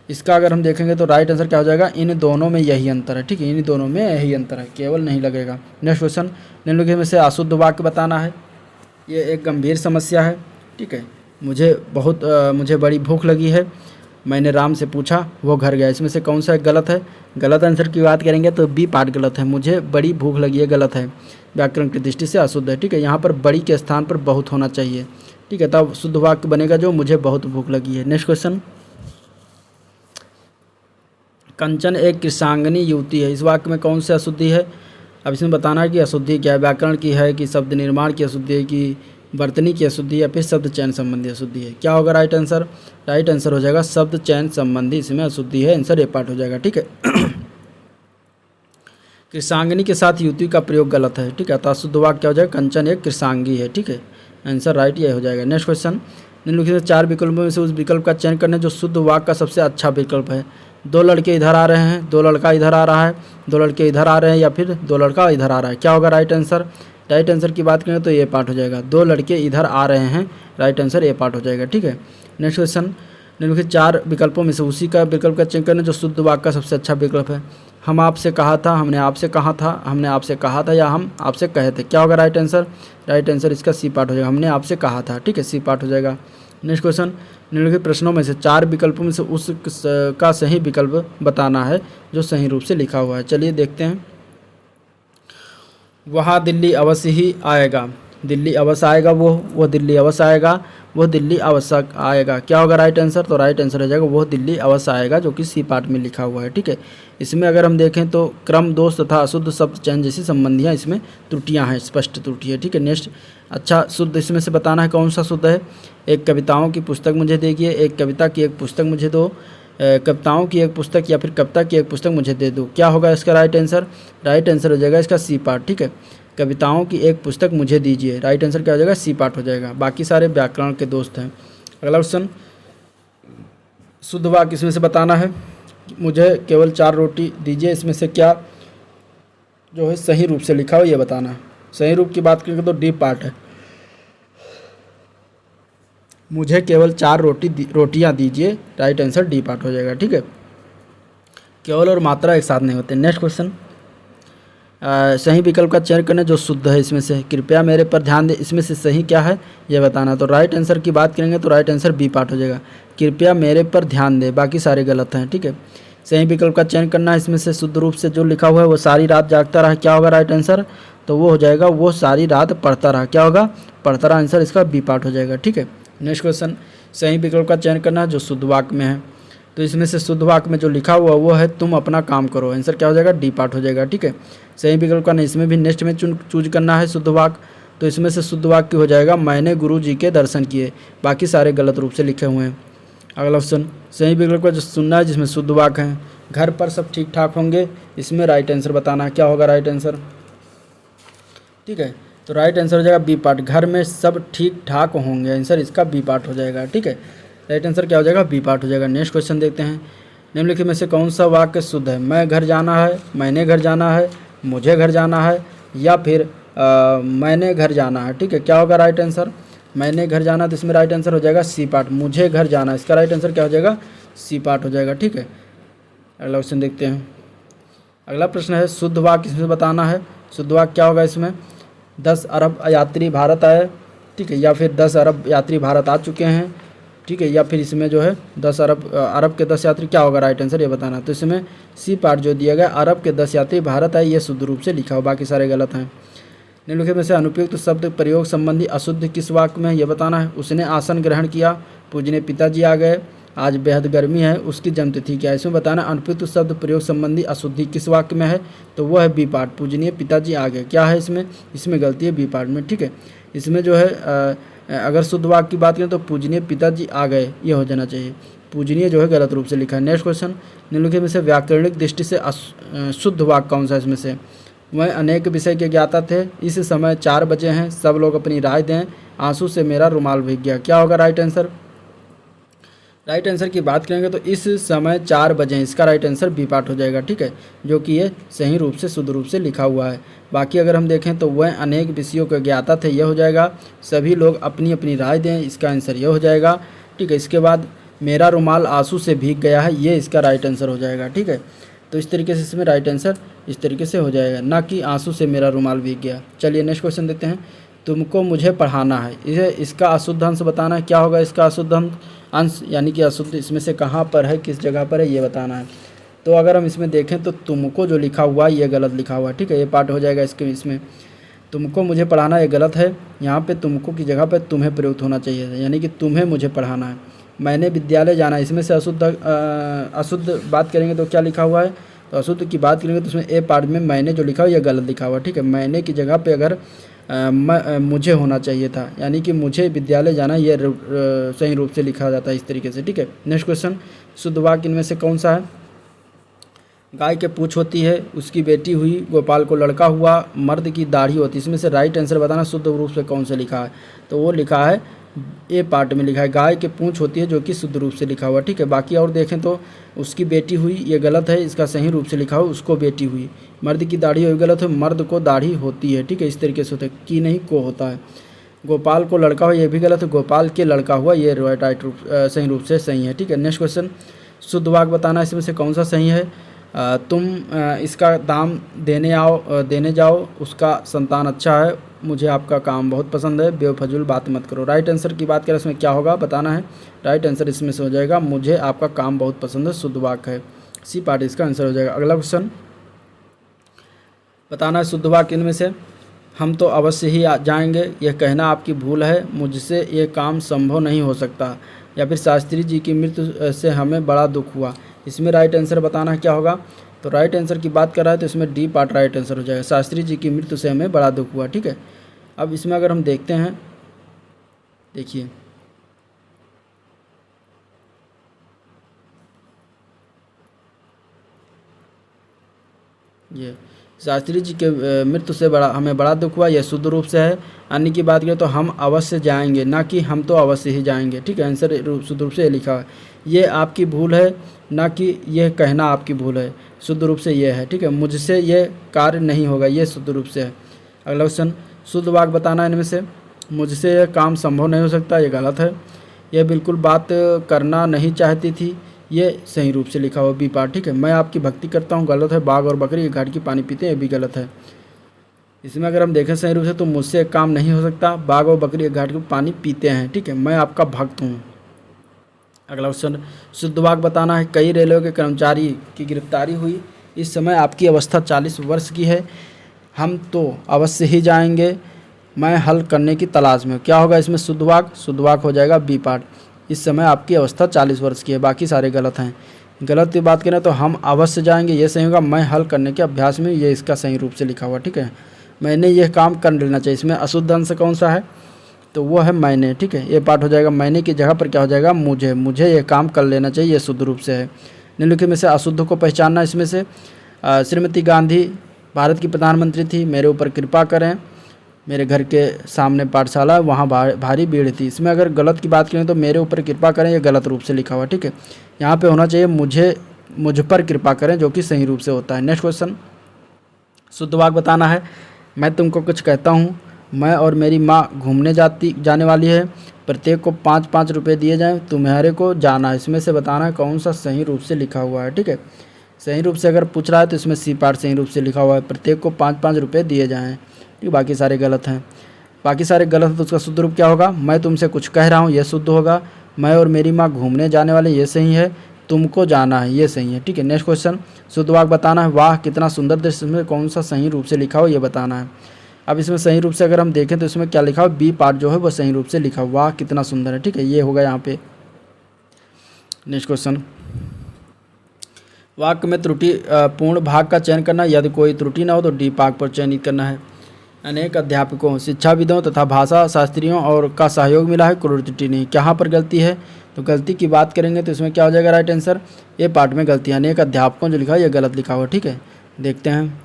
इसका अगर हम देखेंगे तो राइट आंसर क्या हो जाएगा? इन दोनों में यही अंतर है, ठीक है। इन दोनों में यही अंतर है, केवल नहीं लगेगा। नेक्स्ट क्वेश्चन, निम्नलिखित में से अशुद्ध वाक्य बताना है। ये एक गंभीर समस्या है, ठीक है। मुझे बड़ी भूख लगी है। मैंने राम से पूछा, वो घर गया। इसमें से कौन सा गलत है? गलत आंसर की बात करेंगे तो बी पार्ट गलत है। मुझे बड़ी भूख लगी है, गलत है। व्याकरण की दृष्टि से अशुद्ध है, ठीक है। यहाँ पर बड़ी के स्थान पर बहुत होना चाहिए, ठीक है। तब शुद्ध वाक्य बनेगा जो मुझे बहुत भूख लगी है। नेक्स्ट क्वेश्चन, कंचन एक कृषांगनी युवती है। इस वाक्य में कौन सी अशुद्धि है? अब इसमें बताना है कि अशुद्धि क्या है। व्याकरण की है कि शब्द निर्माण की अशुद्धि है कि वर्तनी की अशुद्धि या फिर शब्द चयन संबंधी अशुद्धि है? क्या होगा राइट आंसर? राइट आंसर हो जाएगा शब्द चयन संबंधी, इसमें अशुद्धि है। आंसर ए पार्ट हो जाएगा, ठीक है। कृषांगनी के साथ युवती का प्रयोग गलत है, ठीक है। तो शुद्ध वाक्य क्या हो जाएगा? कंचन एक कृषांगी है, ठीक है। आंसर राइट ये हो जाएगा। नेक्स्ट क्वेश्चन, निम्नलिखित 4 विकल्पों में से उस विकल्प का चयन करने जो शुद्ध वाक्य का सबसे अच्छा विकल्प है। 2 लड़के इधर आ रहे हैं, 2 लड़का इधर आ रहा है, 2 लड़के इधर आ रहे हैं, या फिर 2 लड़का इधर आ रहा है? क्या होगा राइट आंसर? राइट आंसर की बात करें तो ये पार्ट हो जाएगा। 2 लड़के इधर आ रहे हैं, राइट आंसर ए पार्ट हो जाएगा, ठीक है। नेक्स्ट क्वेश्चन, निम्नलिखित 4 विकल्पों में से उसी का विकल्प का चयन करना जो शुद्ध वाक्य का सबसे अच्छा विकल्प है। हम आपसे कहा था, हमने आपसे कहा था, हमने आपसे कहा था, या हम आपसे कहे थे? क्या होगा राइट आंसर? राइट आंसर इसका सी पार्ट हो जाएगा। हमने आपसे कहा था, ठीक है। सी पार्ट हो जाएगा। नेक्स्ट क्वेश्चन, निम्नलिखित प्रश्नों में से 4 विकल्पों में से उस का सही विकल्प बताना है जो सही रूप से लिखा हुआ है। चलिए देखते हैं। वहाँ दिल्ली अवश्य ही आएगा, दिल्ली अवश्य आएगा, वो दिल्ली अवश्य आएगा, वो दिल्ली अवश्य आएगा, क्या होगा राइट आंसर? तो राइट आंसर हो जाएगा वो दिल्ली अवश्य आएगा, जो कि सी पार्ट में लिखा हुआ है। ठीक है, इसमें अगर हम देखें तो क्रम दोष तथा अशुद्ध शब्द चयन जैसी संबंधियाँ इसमें त्रुटियाँ हैं, स्पष्ट त्रुटि है। ठीक है, नेक्स्ट, अच्छा शुद्ध इसमें से बताना है कौन सा शुद्ध है। एक कविताओं की पुस्तक मुझे देखिए, एक कविता की एक पुस्तक मुझे दो, कविताओं की एक पुस्तक या फिर कविता की एक पुस्तक मुझे दे दो, क्या होगा इसका राइट आंसर? राइट आंसर हो जाएगा इसका सी पार्ट। ठीक है, कविताओं की एक पुस्तक मुझे दीजिए, राइट आंसर क्या हो जाएगा? सी पार्ट हो जाएगा, बाकी सारे व्याकरण के दोस्त हैं। अगला क्वेश्चन, शुद्ध वाक्य इसमें से बताना है, मुझे केवल 4 रोटी दीजिए, इसमें से क्या जो है सही रूप से लिखा हो ये बताना है। सही रूप की बात करेंगे तो डी पार्ट है, मुझे केवल 4 रोटियां दीजिए, राइट आंसर डी पार्ट हो जाएगा। ठीक है, केवल और मात्रा एक साथ नहीं होते। नेक्स्ट क्वेश्चन, सही विकल्प का चयन करना जो शुद्ध है इसमें से, कृपया मेरे पर ध्यान दें, इसमें से सही क्या है ये बताना। तो राइट आंसर की बात करेंगे तो राइट आंसर बी पार्ट हो जाएगा, कृपया मेरे पर ध्यान दें, बाकी सारे गलत हैं। ठीक है, सही विकल्प का चयन करना है, इसमें से शुद्ध रूप से जो लिखा हुआ है वो सारी रात जागता रहा, क्या होगा राइट आंसर? तो वो हो जाएगा वो सारी रात पढ़ता रहा, क्या होगा? पढ़ता रहा, आंसर इसका बी पार्ट हो जाएगा। ठीक है, नेक्स्ट क्वेश्चन, सही विकल्प का चयन करना है जो शुद्ध वाक्य में है, तो इसमें से शुद्ध वाक्य में जो लिखा हुआ वो है तुम अपना काम करो, आंसर क्या हो जाएगा? डी पार्ट हो जाएगा। ठीक है, सही विकल्प का नहीं, इसमें भी नेक्स्ट में चूज करना है शुद्ध वाक्य, तो इसमें से शुद्ध वाक्य हो जाएगा मैंने गुरु जी के दर्शन किए, बाकी सारे गलत रूप से लिखे हुए हैं। अगला क्वेश्चन, सही विकल्प का जो सुनना है जिसमें शुद्ध वाक्य है, घर पर सब ठीक ठाक होंगे, इसमें राइट आंसर बताना है, क्या होगा राइट आंसर? ठीक है, तो राइट आंसर हो जाएगा बी पार्ट, घर में सब ठीक ठाक होंगे, आंसर इसका बी पार्ट हो जाएगा। ठीक है, राइट आंसर क्या हो जाएगा? बी पार्ट हो जाएगा। नेक्स्ट क्वेश्चन देखते हैं, निम्नलिखित में से कौन सा वाक्य शुद्ध है? मैं घर जाना है, मैंने घर जाना है, मुझे घर जाना है, या फिर मैंने घर जाना है। ठीक है, क्या होगा राइट आंसर? मैंने घर जाना, तो इसमें राइट आंसर हो जाएगा सी पार्ट, मुझे घर जाना, इसका राइट आंसर क्या हो जाएगा? सी पार्ट हो जाएगा। ठीक है, अगला क्वेश्चन देखते हैं। अगला प्रश्न है शुद्ध वाक्य इसमें बताना है, शुद्ध वाक्य क्या होगा इसमें? 10 अरब यात्री भारत आए, ठीक है, या फिर 10 अरब यात्री भारत आ चुके हैं, ठीक है, या फिर इसमें जो है 10 अरब के 10 यात्री, क्या होगा राइट आंसर ये बताना। तो इसमें सी पार्ट जो दिया गया, अरब के 10 यात्री भारत आए, ये शुद्ध रूप से लिखा हो, बाकी सारे गलत हैं। निम्नलिखित में से अनुपयुक्त शब्द प्रयोग संबंधी अशुद्ध किस वाक्य में है ये बताना है। उसने आसन ग्रहण किया, पूजनीय पिताजी आ गए, आज बेहद गर्मी है, उसकी जन्मतिथि क्या है, इसमें बताना अनुपयुक्त शब्द प्रयोग संबंधी अशुद्धि किस वाक्य में है, तो वह है बी पार्ट, पूजनीय पिताजी आ गए, क्या है इसमें गलती है बी पार्ट में। ठीक है, इसमें जो है अगर शुद्ध वाक्य की बात करें तो पूजनीय पिताजी आ गए ये हो जाना चाहिए, पूजनीय जो है गलत रूप से लिखा है। नेक्स्ट क्वेश्चन, निम्नलिखित में से व्याकरणिक दृष्टि से शुद्ध वाक्य कौन सा है इसमें से? वह अनेक विषय के ज्ञाता थे, इस समय 4 बजे हैं, सब लोग अपनी राय दें, आंसू से मेरा रुमाल भीग गया, क्या होगा राइट आंसर? राइट आंसर की बात करेंगे तो इस समय 4 बजे, इसका राइट आंसर बी पार्ट हो जाएगा। ठीक है, जो कि ये सही रूप से शुद्ध रूप से लिखा हुआ है। बाकी अगर हम देखें तो वह अनेक विषयों के ज्ञाता थे, यह हो जाएगा सभी लोग अपनी अपनी राय दें, इसका आंसर यह हो जाएगा। ठीक है, इसके बाद मेरा रुमाल आंसू से भीग गया है, ये इसका राइट आंसर हो जाएगा। ठीक है, तो इस तरीके से इसमें राइट आंसर इस तरीके से हो जाएगा, ना कि आंसू से मेरा रुमाल भीग गया। चलिए नेक्स्ट क्वेश्चन देखते हैं, तुमको मुझे पढ़ाना है, इसे इसका अशुद्ध अंश बताना है, क्या होगा इसका अशुद्ध अंश, यानी कि अशुद्ध इसमें से कहाँ पर है, किस जगह पर है ये बताना है। तो अगर हम इसमें देखें तो तुमको जो लिखा हुआ है ये गलत लिखा हुआ है। ठीक है, ये पार्ट हो जाएगा इसमें तुमको मुझे पढ़ाना ये गलत है, यहाँ पे तुमको की जगह पे तुम्हें प्रयुक्त होना चाहिए था, यानी कि तुम्हें मुझे पढ़ाना है। मैंने विद्यालय जाना है, इसमें से अशुद्ध बात करेंगे तो क्या लिखा हुआ है, तो अशुद्ध की बात करेंगे तो उसमें ए पार्ट में मैंने जो लिखा हुआ यह गलत लिखा हुआ है। ठीक है, मैंने की जगह पे अगर मुझे होना चाहिए था, यानी कि मुझे विद्यालय जाना, ये सही रूप से लिखा जाता है इस तरीके से। ठीक है, नेक्स्ट क्वेश्चन, शुद्ध वाक्य इनमें से कौन सा है? गाय के पूँछ होती है, उसकी बेटी हुई, गोपाल को लड़का हुआ, मर्द की दाढ़ी होती है, इसमें से राइट आंसर बताना शुद्ध रूप से कौन से लिखा है। तो वो लिखा है ए पार्ट में लिखा है, गाय के पूँछ होती है, जो कि शुद्ध रूप से लिखा हुआ। ठीक है, बाकी और देखें तो उसकी बेटी हुई ये गलत है, इसका सही रूप से लिखा हो उसको बेटी हुई। मर्द की दाढ़ी हुई गलत है, मर्द को दाढ़ी होती है। ठीक है, इस तरीके से होता है, की नहीं को होता है। गोपाल को लड़का हुआ ये भी गलत है, गोपाल के लड़का हुआ ये राइट रूप सही रूप से सही है। ठीक है, नेक्स्ट क्वेश्चन, शुद्ध वाक्य बताना इसमें से कौन सा सही है। तुम इसका दाम देने जाओ, उसका संतान अच्छा है, मुझे आपका काम बहुत पसंद है, बेफजूल बात मत करो। राइट आंसर की बात करें इसमें क्या होगा बताना है। राइट आंसर इसमें से हो जाएगा मुझे आपका काम बहुत पसंद है, शुद्ध वाक्य है, सी पार्ट इसका आंसर हो जाएगा। अगला क्वेश्चन बताना है शुद्ध वाक्य इनमें से। हम तो अवश्य ही जाएंगे, यह कहना आपकी भूल है, मुझसे ये काम संभव नहीं हो सकता, या फिर शास्त्री जी की मृत्यु से हमें बड़ा दुख हुआ। इसमें राइट आंसर बताना है क्या होगा। तो राइट आंसर की बात कर रहा है तो इसमें डी पार्ट राइट आंसर हो जाएगा, शास्त्री जी की मृत्यु से हमें बड़ा दुख हुआ। ठीक है, अब इसमें अगर हम देखते हैं, देखिए ये शास्त्री जी के मृत्यु से हमें बड़ा दुख हुआ, यह शुद्ध रूप से है। अन्य की बात करें तो हम अवश्य जाएंगे, ना कि हम तो अवश्य ही जाएंगे। ठीक है, आंसर शुद्ध रूप से ये लिखा है, ये आपकी भूल है, ना कि यह कहना आपकी भूल है, शुद्ध रूप से ये है। ठीक है, मुझसे ये कार्य नहीं होगा, ये शुद्ध रूप से है। अगला क्वेश्चन शुद्ध वाक्य बताना है इनमें से। मुझसे यह काम संभव नहीं हो सकता, ये गलत है। यह बिल्कुल बात करना नहीं चाहती थी, ये सही रूप से लिखा हुआ बी पार्ट। ठीक है, मैं आपकी भक्ति करता हूँ, गलत है। बाघ और बकरी एक घाट की पानी पीते हैं, ये भी गलत है। इसमें अगर हम देखें सही रूप से तो मुझसे एक काम नहीं हो सकता, बाघ और बकरी एक घाट की पानी पीते हैं। ठीक है, मैं आपका भक्त हूँ। अगला क्वेश्चन शुद्ध वाक्य बताना है। कई रेलवे के कर्मचारी की गिरफ्तारी हुई, इस समय आपकी अवस्था 40 वर्ष की है, हम तो अवश्य ही जाएंगे, मैं हल करने की तलाश में। क्या होगा इसमें शुद्ध वाक्य? शुद्ध वाक्य हो जाएगा बी पार्ट, इस समय आपकी अवस्था 40 वर्ष की है, बाकी सारे गलत हैं। गलत की बात करें तो हम अवश्य जाएंगे, ये सही होगा। मैं हल करने के अभ्यास में, ये इसका सही रूप से लिखा हुआ। ठीक है, मैंने यह काम कर लेना चाहिए, इसमें अशुद्ध अंश कौन सा है तो वो है मैंने। ठीक है, ये पार्ट हो जाएगा, मैंने की जगह पर क्या हो जाएगा मुझे यह काम कर लेना चाहिए, ये शुद्ध रूप से है। निम्नलिखित में से अशुद्ध को पहचानना। इसमें से श्रीमती गांधी भारत की प्रधानमंत्री थी, मेरे ऊपर कृपा करें, मेरे घर के सामने पाठशाला, वहाँ भारी भीड़ थी। इसमें अगर गलत की बात करें तो मेरे ऊपर कृपा करें, ये गलत रूप से लिखा हुआ। ठीक है, यहाँ पे होना चाहिए मुझ पर कृपा करें, जो कि सही रूप से होता है। नेक्स्ट क्वेश्चन शुद्ध वाक्य बताना है। मैं तुमको कुछ कहता हूँ, मैं और मेरी माँ घूमने जाने वाली है, प्रत्येक को 5-5 रुपये दिए जाएं, तुम्हारे को जाना है। इसमें से बताना है कौन सा सही रूप से लिखा हुआ है। ठीक है, सही रूप से अगर पूछ रहा है तो इसमें सी पार्ट सही रूप से लिखा हुआ है, प्रत्येक को 5-5 रुपये दिए जाएँ। ठीक, बाकी सारे गलत हैं। बाकी सारे गलत है तो उसका शुद्ध रूप क्या होगा? मैं तुमसे कुछ कह रहा हूँ, यह शुद्ध होगा। मैं और मेरी माँ घूमने जाने वाले, ये सही है। तुमको जाना है, ये सही है। ठीक है, नेक्स्ट क्वेश्चन शुद्ध वाक्य बताना है। वाह कितना सुंदर दृश्य, इसमें कौन सा सही रूप से लिखा हो ये बताना है। अब इसमें सही रूप से अगर हम देखें तो इसमें क्या लिखा हो, बी पार्ट जो है वो सही रूप से लिखा हो, वाह कितना सुंदर है। ठीक है, ये होगा यहाँ पे। नेक्स्ट क्वेश्चन वाक्य में त्रुटि पूर्ण भाग का चयन करना, यदि कोई त्रुटि ना हो तो डी पार्ट पर चयनित करना है। अनेक अध्यापकों, शिक्षाविदों तथा भाषा शास्त्रियों और का सहयोग मिला है, कोई त्रुटि नहीं। कहाँ पर गलती है तो गलती की बात करेंगे तो इसमें क्या हो जाएगा राइट आंसर, ये पार्ट में गलती है। अनेक अध्यापकों जो लिखा है ये गलत लिखा हुआ। ठीक है, देखते हैं।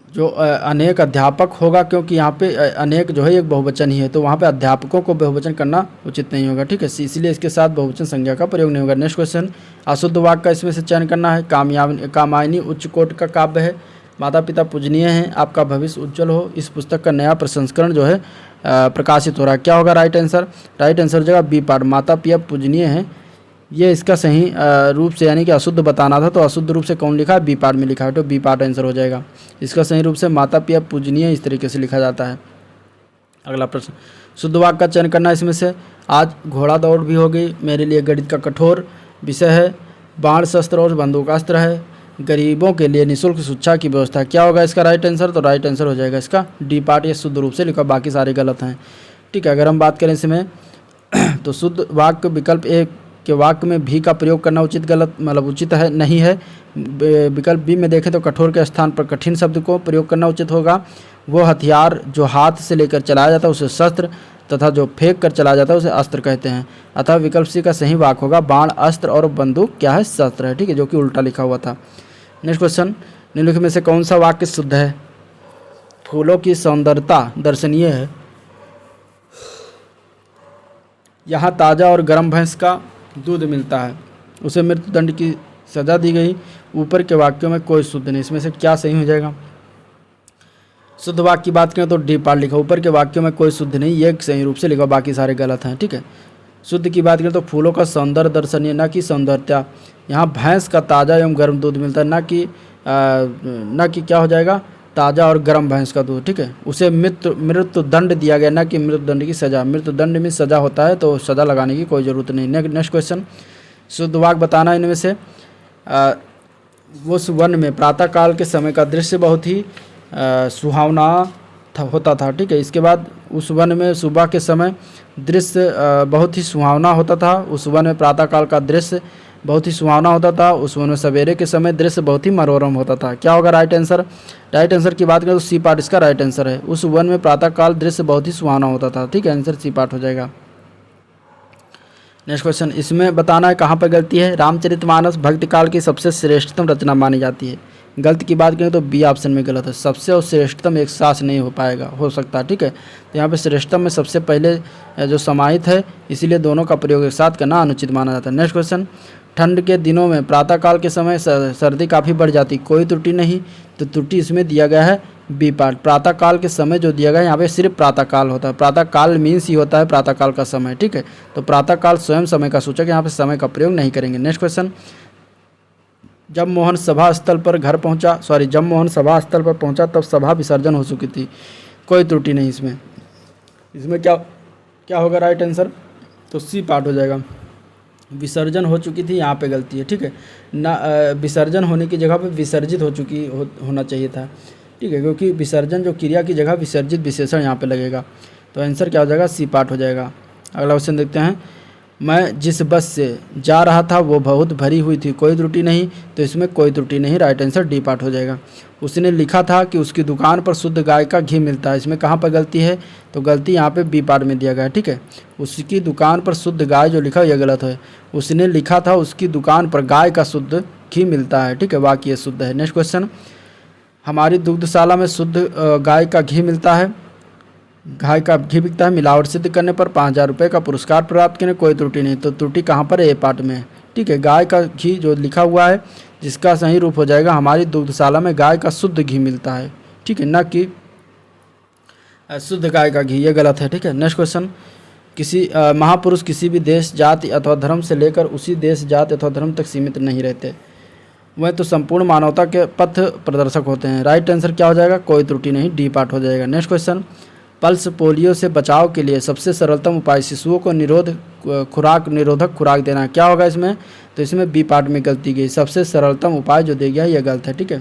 जो अनेक अध्यापक होगा, क्योंकि यहाँ पे अनेक जो है एक बहुवचन ही है, तो वहाँ पे अध्यापकों को बहुवचन करना उचित नहीं होगा। ठीक है, इसलिए इसके साथ बहुवचन संज्ञा का प्रयोग नहीं होगा। नेक्स्ट क्वेश्चन अशुद्ध वाक्य का इसमें से चयन करना है। कामायनी उच्च कोटि का काव्य है, माता पिता पूजनीय हैं, आपका भविष्य उज्जवल हो। इस पुस्तक का नया प्रसंस्करण जो है प्रकाशित हो रहा है। क्या होगा राइट आंसर? राइट आंसर हो जाएगा बी पार्ट, माता पिता पूजनीय हैं, ये इसका सही रूप से यानी कि अशुद्ध बताना था, तो अशुद्ध रूप से कौन लिखा है? बी पार्ट में लिखा है, तो बी पार्ट आंसर हो जाएगा। इसका सही रूप से माता पिता पूजनीय इस तरीके से लिखा जाता है। अगला प्रश्न शुद्ध वाक्य का चयन करना। इसमें से आज घोड़ा दौड़ भी हो गई, मेरे लिए गणित का कठोर विषय है, बाण शस्त्र और बंदूकास्त्र है, गरीबों के लिए निःशुल्क शिक्षा की व्यवस्था। क्या होगा इसका राइट आंसर? तो राइट आंसर हो जाएगा इसका डी पार्ट, ये शुद्ध रूप से लिखा, बाकी सारे गलत हैं। ठीक है, अगर हम बात करें इसमें तो शुद्ध वाक्य विकल्प ए के वाक्य में भी का प्रयोग करना उचित गलत मतलब उचित है नहीं है। विकल्प बी में देखें तो कठोर के स्थान पर कठिन शब्द को प्रयोग करना उचित होगा। वो हथियार जो हाथ से लेकर चलाया जाता है उसे शस्त्र तथा जो फेंक कर चलाया जाता है उसे अस्त्र कहते हैं। अतः विकल्प सी का सही वाक्य होगा बाण अस्त्र और बंदूक क्या है? शस्त्र है। ठीक है, जो कि उल्टा लिखा हुआ था। नेक्स्ट क्वेश्चन निम्नलिखित में से कौन सा वाक्य शुद्ध है? फूलों की सौंदर्यता दर्शनीय है, यहाँ ताज़ा और गर्म भैंस का दूध मिलता है, उसे मृत्युदंड की सज़ा दी गई। ऊपर के वाक्यों में कोई शुद्ध नहीं, इसमें से क्या सही हो जाएगा? शुद्ध वाक्य की बात करें तो डी पार्ट लिखा, ऊपर के वाक्यों में कोई शुद्ध नहीं, ये सही रूप से लिखा, बाकी सारे गलत हैं। ठीक है, शुद्ध की बात करें तो फूलों का सौंदर्य दर्शनीय, न कि सौंदर्यता, यहाँ भैंस का ताज़ा एवं गर्म दूध मिलता है, न कि क्या हो जाएगा ताज़ा और गर्म भैंस का दूध, ठीक है, उसे मृत्यु दंड दिया गया, ना कि मृत्यु दंड की सज़ा। मृत्यु दंड में सज़ा होता है तो सज़ा लगाने की कोई ज़रूरत नहीं। नेक्स्ट क्वेश्चन, शुद्ध वाक्य बताना इनमें से। उस वन में प्रातःकाल के समय का दृश्य बहुत ही सुहावना होता था, ठीक है। इसके बाद उस वन में सुबह के समय दृश्य बहुत ही सुहावना होता था। उस वन में प्रातःकाल का दृश्य बहुत ही सुहावना होता था। उस वन में सवेरे के समय दृश्य बहुत ही मनोरम होता था। क्या होगा राइट आंसर? राइट आंसर की बात करें तो सी पार्ट इसका राइट आंसर है। उस वन में प्रातःकाल दृश्य बहुत ही सुहावना होता था, ठीक है, आंसर सी पार्ट हो जाएगा। नेक्स्ट क्वेश्चन, इसमें बताना है कहाँ पर गलती है। रामचरितमानस भक्ति काल की सबसे श्रेष्ठतम रचना मानी जाती है। गलत की बात करें तो बी ऑप्शन में गलत है। सबसे और श्रेष्ठतम एक साथ नहीं हो सकता, ठीक है। तो यहाँ पे श्रेष्ठतम में सबसे पहले जो समाहित है, इसीलिए दोनों का प्रयोग एक साथ करना अनुचित माना जाता है। नेक्स्ट क्वेश्चन, ठंड के दिनों में प्रातःकाल के समय सर्दी काफ़ी बढ़ जाती, कोई त्रुटि नहीं, तो त्रुटि इसमें दिया गया है बी पार्ट। प्रातःकाल के समय जो दिया गया है यहाँ पे सिर्फ प्रातःकाल होता है। प्रातःकाल मीन्स ही होता है प्रातःकाल का समय, ठीक है। तो प्रातःकाल स्वयं समय का सूचक, यहाँ पे समय का प्रयोग नहीं करेंगे। नेक्स्ट क्वेश्चन, जब मोहन सभा स्थल पर पहुंचा तब सभा विसर्जन हो चुकी थी, कोई त्रुटि नहीं इसमें। इसमें क्या होगा राइट आंसर? तो सी पार्ट हो जाएगा। विसर्जन हो चुकी थी, यहाँ पे गलती है, ठीक है ना। विसर्जन होने की जगह पे विसर्जित होना चाहिए था, ठीक है, क्योंकि विसर्जन जो क्रिया की जगह विसर्जित विशेषण यहाँ पे लगेगा। तो आंसर क्या हो जाएगा? सी पार्ट हो जाएगा। अगला क्वेश्चन देखते हैं, मैं जिस बस से जा रहा था वो बहुत भरी हुई थी, कोई त्रुटि नहीं, तो इसमें कोई त्रुटि नहीं, राइट आंसर डी पार्ट हो जाएगा। उसने लिखा था कि उसकी दुकान पर शुद्ध गाय का घी मिलता है, इसमें कहाँ पर गलती है? तो गलती यहाँ पे बी पार्ट में दिया गया है, ठीक है। उसकी दुकान पर शुद्ध गाय जो लिखा यह गलत है। उसने लिखा था उसकी दुकान पर गाय का शुद्ध घी मिलता है, ठीक है, वाक्य ये शुद्ध है। नेक्स्ट क्वेश्चन, हमारी दुग्धशाला में शुद्ध गाय का घी मिलता है, गाय का घी बिकता है, मिलावट सिद्ध करने पर 5,000 रुपये का पुरस्कार प्राप्त करने, कोई त्रुटि नहीं, तो त्रुटि कहाँ पर है? ए पार्ट में है, ठीक है। गाय का घी जो लिखा हुआ है जिसका सही रूप हो जाएगा, हमारी दुग्धशाला में गाय का शुद्ध घी मिलता है, ठीक है, ना कि शुद्ध गाय का घी, ये गलत है, ठीक है। नेक्स्ट क्वेश्चन, किसी महापुरुष किसी भी देश जाति अथवा धर्म से लेकर उसी देश जाति अथवा धर्म तक सीमित नहीं रहते, वह तो संपूर्ण मानवता के पथ प्रदर्शक होते हैं। राइट आंसर क्या हो जाएगा? कोई त्रुटि नहीं, डी पार्ट हो जाएगा। नेक्स्ट क्वेश्चन, पल्स पोलियो से बचाव के लिए सबसे सरलतम उपाय शिशुओं को निरोधक खुराक देना है, क्या होगा इसमें? तो इसमें बी पार्ट में गलती गई, सबसे सरलतम उपाय जो दिया गया यह गलत है, ठीक है।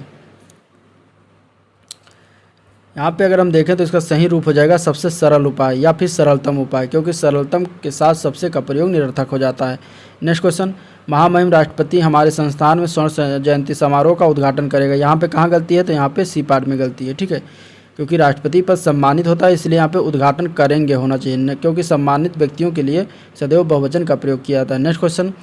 यहाँ पे अगर हम देखें तो इसका सही रूप हो जाएगा सबसे सरल उपाय या फिर सरलतम उपाय, क्योंकि सरलतम के साथ सबसे का प्रयोग निरर्थक हो जाता है। नेक्स्ट क्वेश्चन, महामहिम राष्ट्रपति हमारे संस्थान में स्वर्ण जयंती समारोह का उद्घाटन करेगा, यहाँ पे कहाँ गलती है? तो यहाँ पे सी पार्ट में गलती है, ठीक है, क्योंकि राष्ट्रपति पद सम्मानित होता है, इसलिए यहाँ पे उद्घाटन करेंगे होना चाहिए, क्योंकि सम्मानित व्यक्तियों के लिए सदैव बहुवचन का प्रयोग किया जाता है। नेक्स्ट क्वेश्चन,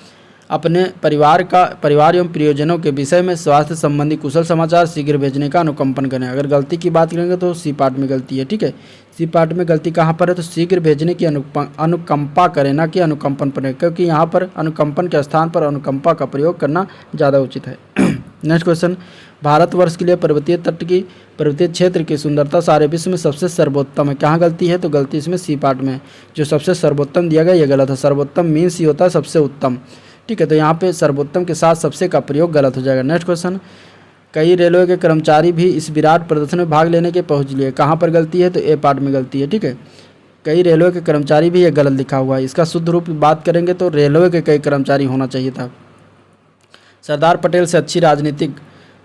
अपने परिवार एवं प्रियजनों के विषय में स्वास्थ्य संबंधी कुशल समाचार शीघ्र भेजने का अनुकंपन करें। अगर गलती की बात करेंगे तो सी पार्ट में गलती है, ठीक है। सी पार्ट में गलती कहाँ पर है? तो शीघ्र भेजने की अनुकंपा करें, ना कि अनुकंपन पर, क्योंकि यहाँ पर अनुकंपन के स्थान पर अनुकंपा का प्रयोग करना ज़्यादा उचित है। नेक्स्ट क्वेश्चन, भारतवर्ष के लिए पर्वतीय क्षेत्र की सुंदरता सारे विश्व में सबसे सर्वोत्तम है, कहाँ गलती है? तो गलती इसमें सी पार्ट में, जो सबसे सर्वोत्तम दिया गया ये गलत है। सर्वोत्तम मीन्स ही होता है सबसे उत्तम, ठीक है, तो यहाँ पे सर्वोत्तम के साथ सबसे का प्रयोग गलत हो जाएगा। नेक्स्ट क्वेश्चन, कई रेलवे के कर्मचारी भी इस विराट प्रदर्शन में भाग लेने के पहुँच लिए, कहाँ पर गलती है? तो ए पार्ट में गलती है, ठीक है। कई रेलवे के कर्मचारी भी ये गलत लिखा हुआ है, इसका शुद्ध रूप बात करेंगे तो रेलवे के कई कर्मचारी होना चाहिए था। सरदार पटेल से अच्छी राजनीतिक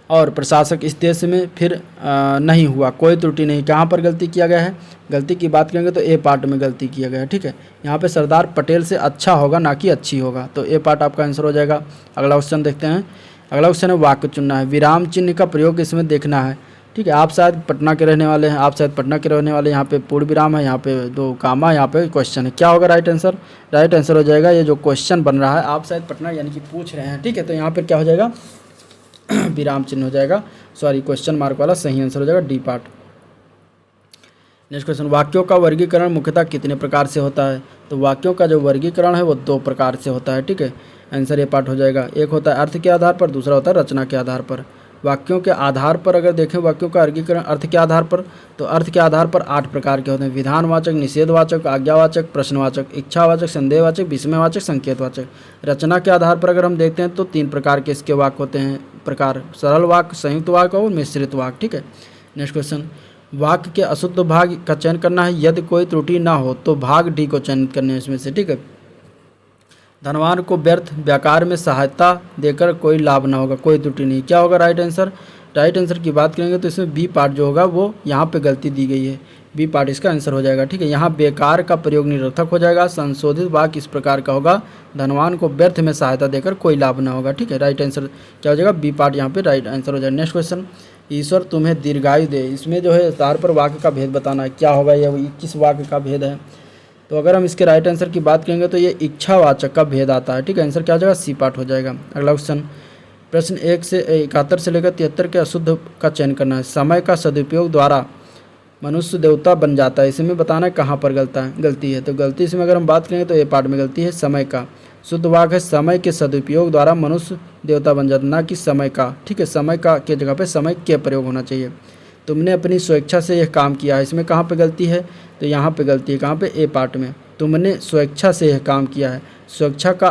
और प्रशासक इस देश में फिर नहीं हुआ, कोई त्रुटि नहीं, कहाँ पर गलती किया गया है? गलती की बात करेंगे तो ए पार्ट में गलती किया गया है, ठीक है। यहाँ पे सरदार पटेल से अच्छा होगा, ना कि अच्छी होगा, तो ए पार्ट आपका आंसर हो जाएगा। अगला क्वेश्चन देखते हैं। अगला क्वेश्चन है वाक्य चुनना है, विराम चिन्ह का प्रयोग इसमें देखना है, ठीक है। आप शायद पटना के रहने वाले हैं, यहाँ पे पूर्ण विराम है, यहाँ पे 2 कामा, यहाँ पे क्वेश्चन है, क्या होगा राइट आंसर? राइट आंसर हो जाएगा, ये जो क्वेश्चन बन रहा है आप शायद पटना यानी कि पूछ रहे हैं, ठीक है, तो यहाँ पर क्या हो जाएगा? विराम चिन्ह हो जाएगा, सॉरी क्वेश्चन मार्क वाला सही आंसर हो जाएगा डी पार्ट। नेक्स्ट क्वेश्चन, वाक्यों का वर्गीकरण मुख्यतः कितने प्रकार से होता है? तो वाक्यों का जो वर्गीकरण है वो 2 प्रकार से होता है, ठीक है, आंसर ये पार्ट हो जाएगा। एक होता है अर्थ के आधार पर, दूसरा होता है रचना के आधार पर। वाक्यों के आधार पर अगर देखें वाक्यों का वर्गीकरण अर्थ के आधार पर, तो अर्थ के आधार पर 8 प्रकार के होते हैं, विधानवाचक, निषेधवाचक, आज्ञावाचक, प्रश्नवाचक, इच्छावाचक, संदेहवाचक, विस्मयवाचक, संकेतवाचक। रचना के आधार पर अगर हम देखते हैं तो 3 प्रकार के इसके वाक्य होते हैं प्रकार, सरल वाक्य, संयुक्त वाक्य और मिश्रित वाक्य, ठीक है। नेक्स्ट क्वेश्चन, वाक्य के अशुद्ध भाग का चयन करना है, यदि कोई त्रुटि ना हो तो भाग डी को चयनित करने है इसमें से, ठीक है। धनवान को व्यर्थ व्यापार में सहायता देकर कोई लाभ ना होगा, कोई त्रुटि नहीं, क्या होगा राइट आंसर। राइट आंसर की बात करेंगे तो इसमें बी पार्ट जो होगा वो यहाँ पे गलती दी गई है, बी पार्ट इसका आंसर हो जाएगा, ठीक है। यहाँ बेकार का प्रयोग निरर्थक हो जाएगा। संशोधित वाक्य इस प्रकार का होगा, धनवान को व्यर्थ में सहायता देकर कोई लाभ ना होगा, ठीक है। राइट आंसर क्या हो जाएगा, बी पार्ट यहाँ पे राइट आंसर हो जाएगा। नेक्स्ट क्वेश्चन, ईश्वर तुम्हें दीर्घायु दे, इसमें जो है आधार पर वाक्य का भेद बताना है, क्या होगा, यह 21 वाक्य का भेद है। तो अगर हम इसके राइट आंसर की बात करेंगे तो ये इच्छावाचक का भेद आता है, ठीक है। आंसर क्या हो जाएगा, सी पार्ट हो जाएगा। अगला क्वेश्चन, प्रश्न 1 से 71 से लेकर 73 के अशुद्ध का चयन करना है। समय का सदुपयोग द्वारा मनुष्य देवता बन जाता है, इसमें बताना है कहाँ पर गलती है। तो गलती इसमें अगर हम बात करेंगे तो ए पार्ट में गलती है, समय का। शुद्ध वाक्य है, समय के सदुपयोग द्वारा मनुष्य देवता बन जाता, ना कि समय का, ठीक है। समय का के जगह पे समय के प्रयोग होना चाहिए। तुमने अपनी स्वेच्छा से यह काम किया है, इसमें कहाँ पे गलती है, तो यहाँ पे गलती है, कहाँ पे, ए पार्ट में। तुमने स्वेच्छा से यह काम किया है, स्वेच्छा का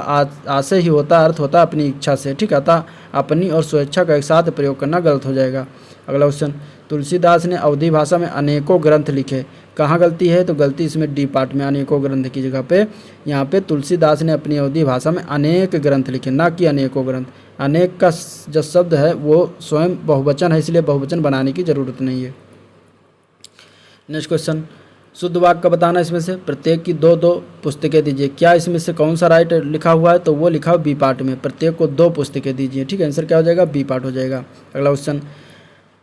आशय ही होता है, अर्थ होता है अपनी इच्छा से, ठीक है। अतः अपनी और स्वेच्छा का एक साथ प्रयोग करना गलत हो जाएगा। अगला क्वेश्चन, तुलसीदास ने अवधी भाषा में अनेकों ग्रंथ लिखे, कहाँ गलती है, तो गलती इसमें डी पार्ट में, अनेकों ग्रंथ की जगह पे यहाँ पे तुलसीदास ने अपनी अवधी भाषा में अनेक ग्रंथ लिखे, ना कि अनेकों ग्रंथ। अनेक का जो शब्द है वो स्वयं बहुवचन है, इसलिए बहुवचन बनाने की जरूरत नहीं है। नेक्स्ट क्वेश्चन, शुद्ध वाक्य का बताना, इसमें से प्रत्येक की 2-2 पुस्तकें दीजिए, क्या इसमें से कौन सा राइट लिखा हुआ है, तो वो लिखा हुआ बी पार्ट में, प्रत्येक को 2 पुस्तकें दीजिए, ठीक है। आंसर क्या हो जाएगा, बी पार्ट हो जाएगा। अगला क्वेश्चन,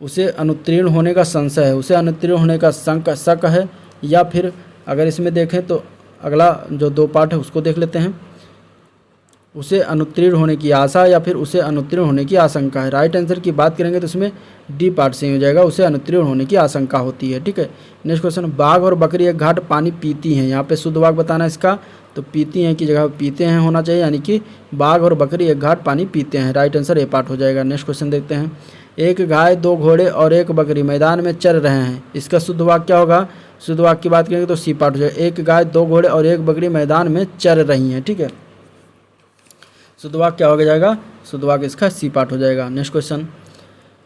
उसे अनुत्तीर्ण होने का संशय है, उसे अनुत्तीर्ण होने का शक है, या फिर अगर इसमें देखें तो अगला जो 2 पार्ट है उसको देख लेते हैं, उसे अनुत्तीर्ण होने की आशा या फिर उसे अनुत्तीर्ण होने की आशंका है। राइट आंसर की बात करेंगे तो इसमें डी पार्ट से हो जाएगा, उसे अनुत्तीर्ण होने की आशंका होती है, ठीक है। नेक्स्ट क्वेश्चन, बाघ और बकरी एक घाट पानी पीती हैं, यहाँ पे शुद्ध वाक्य बताना है इसका, तो पीती हैं की जगह पीते हैं होना चाहिए, यानी कि बाघ और बकरी एक घाट पानी पीते हैं। राइट आंसर ए पार्ट हो जाएगा। नेक्स्ट क्वेश्चन देखते हैं, एक गाय 2 घोड़े और 1 बकरी मैदान में चर रहे हैं, इसका शुद्ध वाक्य क्या होगा। शुद्ध वाक्य की बात करेंगे तो सी पार्ट हो जाएगा, एक गाय 2 घोड़े और 1 बकरी मैदान में चर रही हैं, ठीक है। शुद्ध वाक्य क्या हो जाएगा, शुद्ध वाक्य इसका सी पार्ट हो जाएगा। नेक्स्ट क्वेश्चन,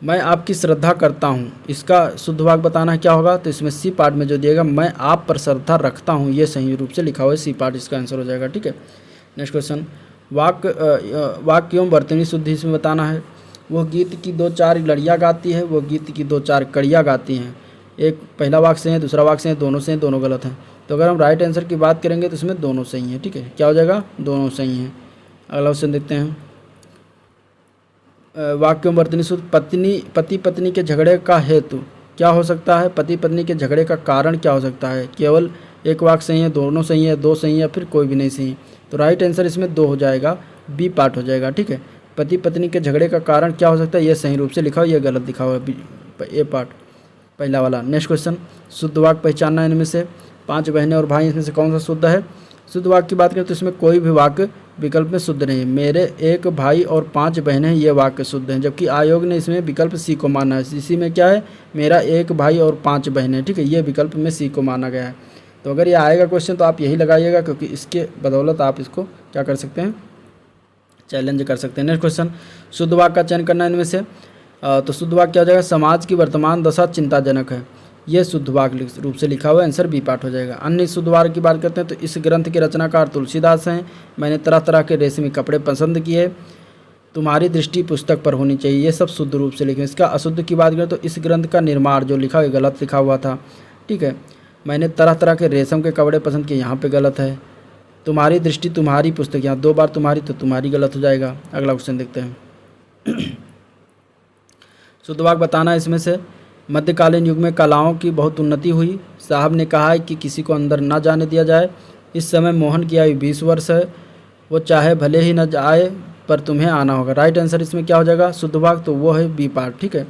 मैं आपकी श्रद्धा करता हूँ, इसका शुद्ध वाक्य बताना है क्या होगा, तो इसमें सी पार्ट में जो दिएगा मैं आप पर श्रद्धा रखता हूँ, ये सही रूप से लिखा हुआ है, सी पार्ट इसका आंसर हो जाएगा, ठीक है। नेक्स्ट क्वेश्चन, वाक्य एवं वर्तनी शुद्धि इसमें बताना है। वो गीत की 2-4 लड़ियाँ गाती है, वो गीत की 2-4 कड़ियाँ गाती हैं, एक पहला वाक्य से है, दूसरा वाक्य से है, दोनों गलत हैं। तो अगर हम राइट आंसर की बात करेंगे तो इसमें दोनों सही हैं, ठीक है। क्या हो जाएगा, दोनों सही हैं। अगला क्वेश्चन देखते हैं, वाक्य वर्तनी शुद्ध, पति पत्नी के झगड़े का हेतु क्या हो सकता है, पति पत्नी के झगड़े का कारण क्या हो सकता है। केवल एक वाक्य सही है, दोनों सही है, 2 सही है, या फिर कोई भी नहीं सही। तो राइट आंसर इसमें 2 हो जाएगा, बी पार्ट हो जाएगा, ठीक है। पति पत्नी के झगड़े का कारण क्या हो सकता है, ये सही रूप से लिखा हो, ये गलत लिखा हुआ है, ए पार्ट पहला वाला। नेक्स्ट क्वेश्चन, शुद्ध वाक्य पहचानना है, इनमें से 5 बहनें और भाई, इसमें से कौन सा शुद्ध है। शुद्ध वाक्य की बात करें तो इसमें कोई भी वाक्य विकल्प में शुद्ध नहीं है। मेरे 1 भाई और 5 बहनें, ये वाक्य शुद्ध हैं, जबकि आयोग ने इसमें विकल्प सी को माना है। इसी में क्या है, मेरा 1 भाई और 5 बहनें, ठीक है, ये विकल्प में सी को माना गया है। तो अगर ये आएगा क्वेश्चन तो आप यही लगाइएगा, क्योंकि इसके बदौलत आप इसको क्या कर सकते हैं, चैलेंज कर सकते हैं। नेक्स्ट क्वेश्चन, शुद्ध वाक्य का चयन करना है इनमें से। तो शुद्ध वाक्य क्या हो जाएगा, समाज की वर्तमान दशा चिंताजनक है, ये शुद्ध वाक्य रूप से लिखा हुआ है, आंसर बी पार्ट हो जाएगा। अन्य शुद्ध वाक्य की बात करते हैं तो इस ग्रंथ के रचनाकार तुलसीदास हैं, मैंने तरह तरह के रेशमी कपड़े पसंद किए, तुम्हारी दृष्टि पुस्तक पर होनी चाहिए, ये सब शुद्ध रूप से लिखे। इसका अशुद्ध की बात करें तो इस ग्रंथ का निर्माण जो लिखा है गलत लिखा हुआ था, ठीक है। मैंने तरह तरह के रेशम के कपड़े पसंद किए, यहाँ पे गलत है। तुम्हारी दृष्टि तुम्हारी पुस्तक, यहाँ 2 बार तुम्हारी, तो तुम्हारी गलत हो जाएगा। अगला क्वेश्चन देखते हैं, शुद्ध वाक्य बताना है इसमें से। मध्यकालीन युग में कलाओं की बहुत उन्नति हुई, साहब ने कहा है कि किसी को अंदर न जाने दिया जाए। इस समय मोहन की आयु 20 वर्ष है, वो चाहे भले ही न आए पर तुम्हें आना होगा। राइट आंसर इसमें क्या हो जाएगा, शुद्ध वाक्य, तो वो है बी पार्ट, ठीक है।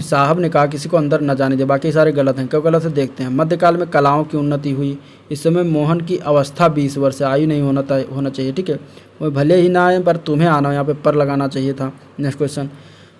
साहब ने कहा किसी को अंदर न जाने दिया, बाकी सारे गलत हैं, क्यों गलत है देखते हैं। मध्यकाल में कलाओं की उन्नति हुई, इस समय मोहन की अवस्था 20 वर्ष है, आयु नहीं होना चाहिए, ठीक है। वो भले ही ना आए पर तुम्हें आना हो, यहाँ पे पर लगाना चाहिए था। नेक्स्ट क्वेश्चन,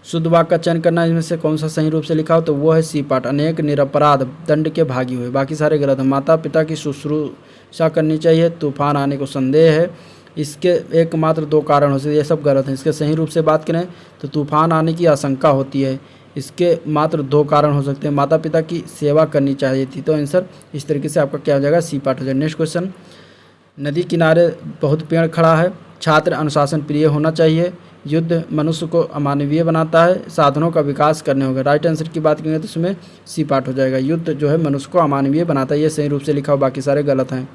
शुद्ध वाक्य का चयन करना है, इसमें से कौन सा सही रूप से लिखा हो, तो वो है सी पार्ट, अनेक निरपराध दंड के भागी हुए, बाकी सारे गलत हैं। माता पिता की शुश्रूषा करनी चाहिए, तूफान आने को संदेह है, इसके एकमात्र 2 कारण हो सकते, ये सब गलत हैं। इसके सही रूप से बात करें तो तूफान आने की आशंका होती है, इसके मात्र 2 कारण हो सकते हैं। माता पिता की सेवा करनी चाहिए थी, तो आंसर इस तरीके से आपका क्या हो जाएगा, सी पार्ट हो जाएगा। नेक्स्ट क्वेश्चन, नदी किनारे बहुत पेड़ खड़ा है। छात्र अनुशासन प्रिय होना चाहिए। युद्ध मनुष्य को अमानवीय बनाता है। साधनों का विकास करने होगा। राइट आंसर की बात करेंगे तो इसमें सी पार्ट हो जाएगा। युद्ध जो है मनुष्य को अमानवीय बनाता है, ये सही रूप से लिखा हो, बाकी सारे गलत हैं।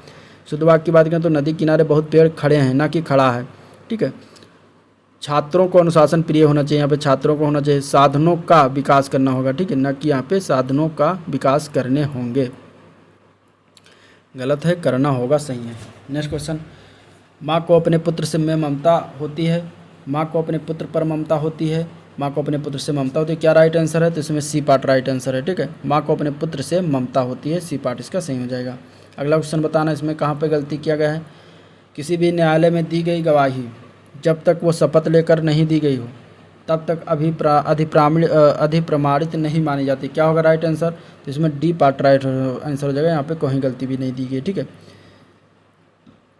शुद्ध वाक्य की बात करें तो नदी किनारे बहुत पेड़ खड़े हैं, ना कि खड़ा है। ठीक है। छात्रों को अनुशासन प्रिय होना चाहिए, यहाँ पे छात्रों को होना चाहिए। साधनों का विकास करना होगा, ठीक है, ना कि यहाँ पे साधनों का विकास करने होंगे। गलत है, करना होगा, सही है। नेक्स्ट क्वेश्चन, माँ को अपने पुत्र से में ममता होती है। माँ को अपने पुत्र पर ममता होती है। माँ को अपने पुत्र से ममता होती है, क्या राइट आंसर है, तो इसमें सी पार्ट राइट आंसर है। ठीक है, माँ को अपने पुत्र से ममता होती है, सी पार्ट इसका सही हो जाएगा। अगला क्वेश्चन बताना इसमें कहाँ पे गलती किया गया है। किसी भी न्यायालय में दी गई गवाही जब तक वो शपथ लेकर नहीं दी गई हो तब तक अधिप्रमाणित नहीं मानी जाती, क्या होगा राइट आंसर, तो इसमें डी पार्ट राइट आंसर हो जाएगा। यहाँ पे कोई गलती भी नहीं दी गई। ठीक है।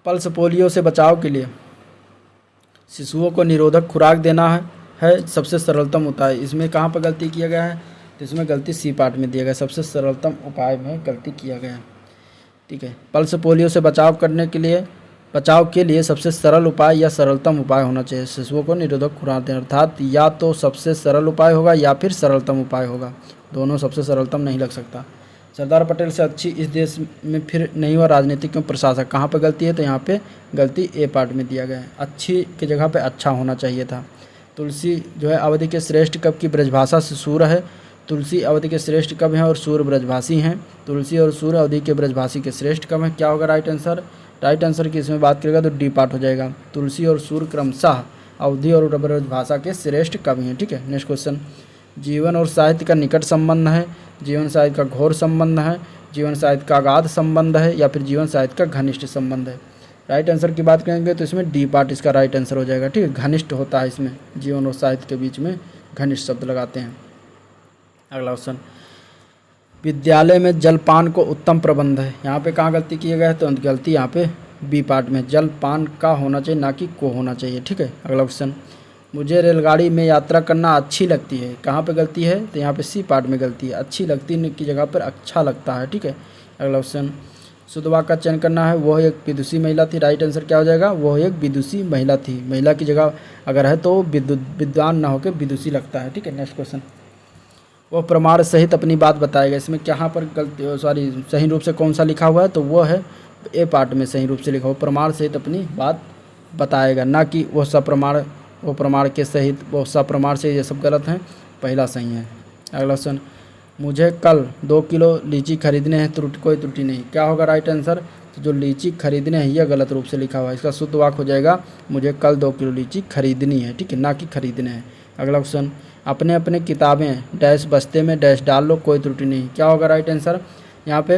पल्स पोलियो से बचाव के लिए शिशुओं को निरोधक खुराक देना है सबसे सरलतम उपाय। इसमें कहाँ पर गलती किया गया है, तो इसमें गलती सी पार्ट में दिया गया, सबसे सरलतम उपाय में गलती किया गया है। ठीक है। पल्स पोलियो से बचाव के लिए सबसे सरल उपाय या सरलतम उपाय होना चाहिए। शिशुओं को निरोधक खुराक देना, अर्थात या तो सबसे सरल उपाय होगा या फिर सरलतम उपाय होगा, दोनों सबसे सरलतम नहीं लग सकता। सरदार पटेल से अच्छी इस देश में फिर नहीं हुआ राजनीतिक एवं प्रशासक, कहाँ पर गलती है, तो यहाँ पे गलती ए पार्ट में दिया गया है। अच्छी की जगह पे अच्छा होना चाहिए था। तुलसी जो है अवधि के श्रेष्ठ कवि की ब्रजभाषा से सूर है। तुलसी अवधि के श्रेष्ठ कवि हैं और सूर ब्रजभाषी हैं। तुलसी और सूर अवधि के ब्रजभाषी के श्रेष्ठ कवि हैं, क्या होगा राइट आंसर। राइट आंसर की इसमें बात करेगा तो डी पार्ट हो जाएगा। तुलसी और सूर क्रमशः अवधि और ब्रजभाषा के श्रेष्ठ कवि हैं। ठीक है। नेक्स्ट क्वेश्चन, जीवन और साहित्य का निकट संबंध है, जीवन साहित्य का घोर संबंध है, जीवन साहित्य का अगाध संबंध है, या फिर जीवन साहित्य का घनिष्ठ संबंध है। राइट आंसर की बात करेंगे तो इसमें डी पार्ट इसका राइट आंसर हो जाएगा। ठीक है। घनिष्ठ होता है, इसमें जीवन और साहित्य के बीच में घनिष्ठ शब्द लगाते हैं। अगला क्वेश्चन, विद्यालय में जलपान को उत्तम प्रबंध है, यहाँ पे कहाँ गलती की गया है, तो गलती यहाँ पे बी पार्ट में, जलपान का होना चाहिए ना कि को होना चाहिए। ठीक है। अगला क्वेश्चन, मुझे रेलगाड़ी में यात्रा करना अच्छी लगती है, कहाँ पे गलती है, तो यहाँ पे सी पार्ट में गलती है, अच्छी लगती की जगह पर अच्छा लगता है। ठीक है। अगला क्वेश्चन, शुद्ध वाक्य का चयन करना है। वह एक विदुषी महिला थी, राइट आंसर क्या हो जाएगा, वह एक विदुषी महिला थी। महिला की जगह अगर है तो विद्वान ना होकर विदुषी लगता है। ठीक है। नेक्स्ट क्वेश्चन, वह प्रमाण सहित अपनी बात बताएगा, इसमें कहाँ पर गलती, सही रूप से कौन सा लिखा हुआ है, तो वह है ए पार्ट में सही रूप से लिखा हुआ, प्रमाण सहित अपनी बात बताएगा, ना कि वह सप्रमाण, वो प्रमाण के सहित, वो सप्रमाण से, ये सब गलत हैं, पहला सही है। अगला क्वेश्चन, मुझे कल 2 किलो लीची खरीदने हैं, कोई त्रुटि नहीं, क्या होगा राइट आंसर, तो जो लीची खरीदने हैं यह गलत रूप से लिखा हुआ है, इसका शुद्ध वाक्य हो जाएगा मुझे कल 2 किलो लीची खरीदनी है। ठीक है, ना कि खरीदने हैं। अगला क्वेश्चन, अपने अपने किताबें डैश बस्ते में डैश डाल लो, कोई त्रुटि नहीं, क्या होगा राइट आंसर यहाँ पे,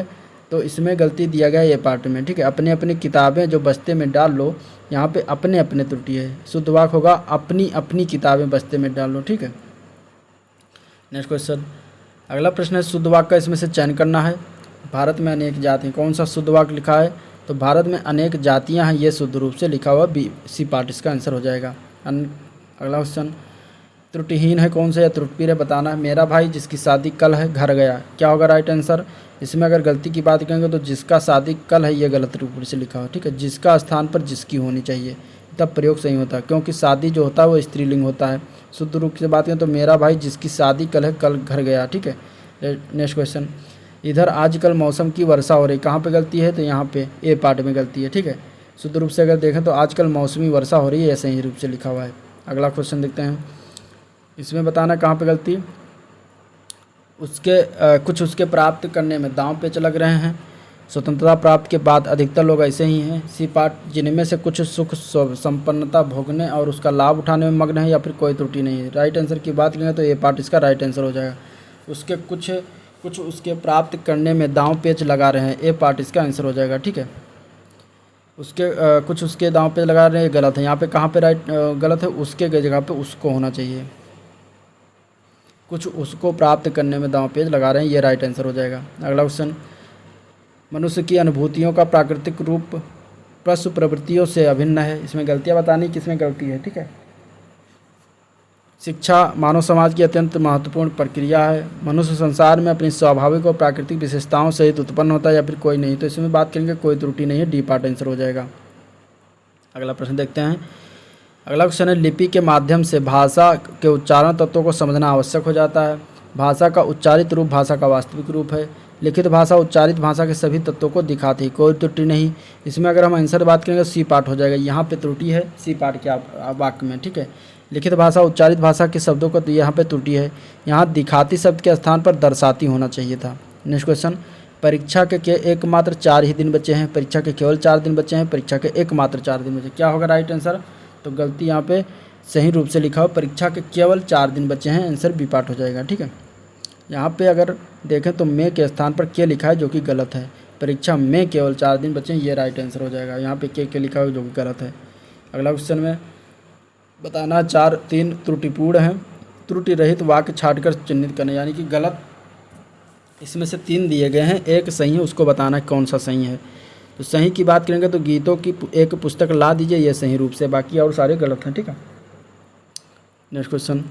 तो इसमें गलती दिया गया है ये पार्ट में। ठीक है। अपने अपनी किताबें जो बस्ते में डाल लो, यहाँ पे अपने अपने त्रुटि है, शुद्ध वाक्य होगा अपनी अपनी किताबें बस्ते में डाल लो। ठीक है। नेक्स्ट क्वेश्चन, अगला प्रश्न है शुद्ध वाक्य का इसमें से चयन करना है। भारत में अनेक जातियाँ, कौन सा शुद्ध वाक्य लिखा है, तो भारत में अनेक जातियाँ हैं, ये शुद्ध रूप से लिखा हुआ बी सी पार्ट इसका आंसर हो जाएगा। अगला क्वेश्चन, त्रुटिहीन है कौन सा या त्रुटिपूर्ण है बताना है। मेरा भाई जिसकी शादी कल है घर गया, क्या होगा राइट आंसर, इसमें अगर गलती की बात करेंगे तो जिसका शादी कल है ये गलत रूप से लिखा हो। ठीक है। जिसका स्थान पर जिसकी होनी चाहिए, तब प्रयोग सही होता है, क्योंकि शादी जो होता है वो स्त्रीलिंग होता है। शुद्ध रूप से बात करें तो मेरा भाई जिसकी शादी कल है कल घर गया। ठीक है। नेक्स्ट क्वेश्चन, इधर आजकल मौसम की वर्षा हो रही, कहाँ पे गलती है, तो यहाँ पे ए पार्ट में गलती है। ठीक है। शुद्ध रूप से अगर देखें तो आजकल मौसमी वर्षा हो रही है, ऐसे ही रूप से लिखा हुआ है। अगला क्वेश्चन देखते हैं, इसमें बताना कहाँ पे गलती, कुछ उसके प्राप्त करने में दांव पेच लग रहे हैं। स्वतंत्रता प्राप्त के बाद अधिकतर लोग ऐसे ही हैं। सी पार्ट, जिनमें से कुछ सुख संपन्नता भोगने और उसका लाभ उठाने में मग्न है, या फिर कोई त्रुटि नहीं है। राइट आंसर की बात करें तो ये पार्ट इसका राइट आंसर हो जाएगा। उसके कुछ उसके प्राप्त करने में दांव पेच लगा रहे हैं, ए पार्ट इसका आंसर हो जाएगा। ठीक है। कुछ उसके दांव पेच लगा रहे हैं, गलत है। यहाँ पे कहाँ पे राइट गलत है, उसके जगह पे उसको होना चाहिए। कुछ उसको प्राप्त करने में दांव पेच लगा रहे हैं, ये राइट आंसर हो जाएगा। अगला क्वेश्चन, मनुष्य की अनुभूतियों का प्राकृतिक रूप पशु प्रवृत्तियों से अभिन्न है, इसमें गलतियाँ बतानी किसमें गलती है। ठीक है। शिक्षा मानव समाज की अत्यंत महत्वपूर्ण प्रक्रिया है। मनुष्य संसार में अपनी स्वाभाविक और प्राकृतिक विशेषताओं सहित उत्पन्न होता है या फिर कोई नहीं। तो इसमें बात करेंगे कोई त्रुटि नहीं है, डी पार्ट आंसर हो जाएगा। अगला प्रश्न देखते हैं। अगला क्वेश्चन है, लिपि के माध्यम से भाषा के उच्चारण तत्वों को समझना आवश्यक हो जाता है। भाषा का उच्चारित रूप भाषा का वास्तविक रूप है। लिखित भाषा उच्चारित भाषा के सभी तत्वों को दिखाती है, कोई त्रुटि नहीं। इसमें अगर हम आंसर बात करेंगे सी पार्ट हो जाएगा। यहाँ पे त्रुटि है सी पार्ट के वाक्य में, ठीक है। लिखित भाषा उच्चारित भाषा के शब्दों को, तो यहाँ पे त्रुटि है। यहाँ दिखाती शब्द के स्थान पर दर्शाती होना चाहिए था। नेक्स्ट क्वेश्चन, परीक्षा के एकमात्र 4 ही दिन बचे हैं। परीक्षा के केवल 4 दिन बचे हैं, परीक्षा के एकमात्र 4 दिन बचे। क्या होगा राइट आंसर? तो गलती यहाँ पे सही रूप से लिखा हो, परीक्षा के केवल 4 दिन बचे हैं, आंसर बी पार्ट हो जाएगा, ठीक है। यहाँ पे अगर देखें तो मे के स्थान पर के लिखा है जो कि गलत है। परीक्षा में केवल 4 दिन बचे हैं, ये राइट आंसर हो जाएगा। यहाँ पे के लिखा है जो कि गलत है। अगला क्वेश्चन में बताना 3 त्रुटिपूर्ण हैं। त्रुटि रहित वाक्य छाँटकर चिन्हित करना, यानी कि गलत इसमें से 3 दिए गए हैं, एक सही है, उसको बताना है कौन सा सही है। तो सही की बात करेंगे तो गीतों की एक पुस्तक ला दीजिए, ये सही रूप से, बाकी और सारे गलत हैं, ठीक है। नेक्स्ट क्वेश्चन,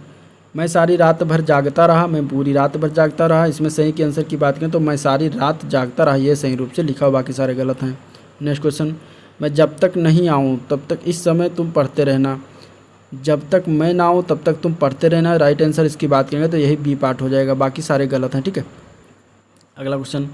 मैं सारी रात भर जागता रहा, मैं पूरी रात भर जागता रहा। इसमें सही के आंसर की बात करें तो मैं सारी रात जागता रहा, ये सही रूप से लिखा हो, बाकी सारे गलत हैं। नेक्स्ट क्वेश्चन, मैं जब तक नहीं आऊँ तब तक इस समय तुम पढ़ते रहना। जब तक मैं ना आऊँ तब तक तुम पढ़ते रहना, राइट आंसर इसकी बात करेंगे तो यही बी पार्ट हो जाएगा, बाकी सारे गलत हैं, ठीक है। अगला क्वेश्चन,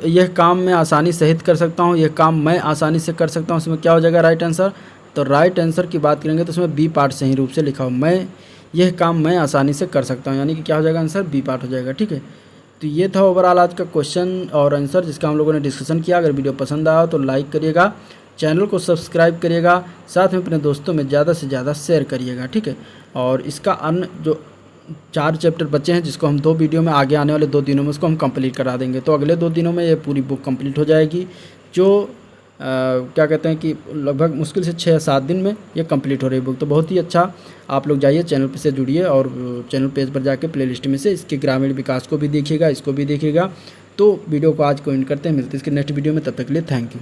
यह काम मैं आसानी से हित कर सकता हूँ, यह काम मैं आसानी से कर सकता हूँ, इसमें क्या हो जाएगा राइट आंसर? तो राइट आंसर की बात करेंगे तो इसमें बी पार्ट सही रूप से लिखा हो, मैं यह काम मैं आसानी से कर सकता हूँ, यानी कि क्या हो जाएगा आंसर? बी पार्ट हो जाएगा, ठीक है। तो ये था ओवरऑल आज का क्वेश्चन और आंसर जिसका हम लोगों ने डिस्कशन किया। अगर वीडियो पसंद आया तो लाइक करिएगा, चैनल को सब्सक्राइब करिएगा, साथ में अपने दोस्तों में ज़्यादा से ज़्यादा शेयर करिएगा, ठीक है। और इसका अन्य जो 4 चैप्टर बचे हैं जिसको हम 2 वीडियो में आगे आने वाले 2 दिनों में उसको हम कंप्लीट करा देंगे। तो अगले 2 दिनों में ये पूरी बुक कंप्लीट हो जाएगी, जो क्या कहते हैं कि लगभग मुश्किल से 6 या 7 दिन में ये कंप्लीट हो रही बुक। तो बहुत ही अच्छा, आप लोग जाइए चैनल पे से जुड़िए और चैनल पेज पर जाके प्लेलिस्ट में से इसके ग्रामीण विकास को भी देखिएगा, इसको भी देखिएगा। तो वीडियो को आज को एंड करते हैं, मिलते हैं इसके नेक्स्ट वीडियो में, तब तक के लिए थैंक यू।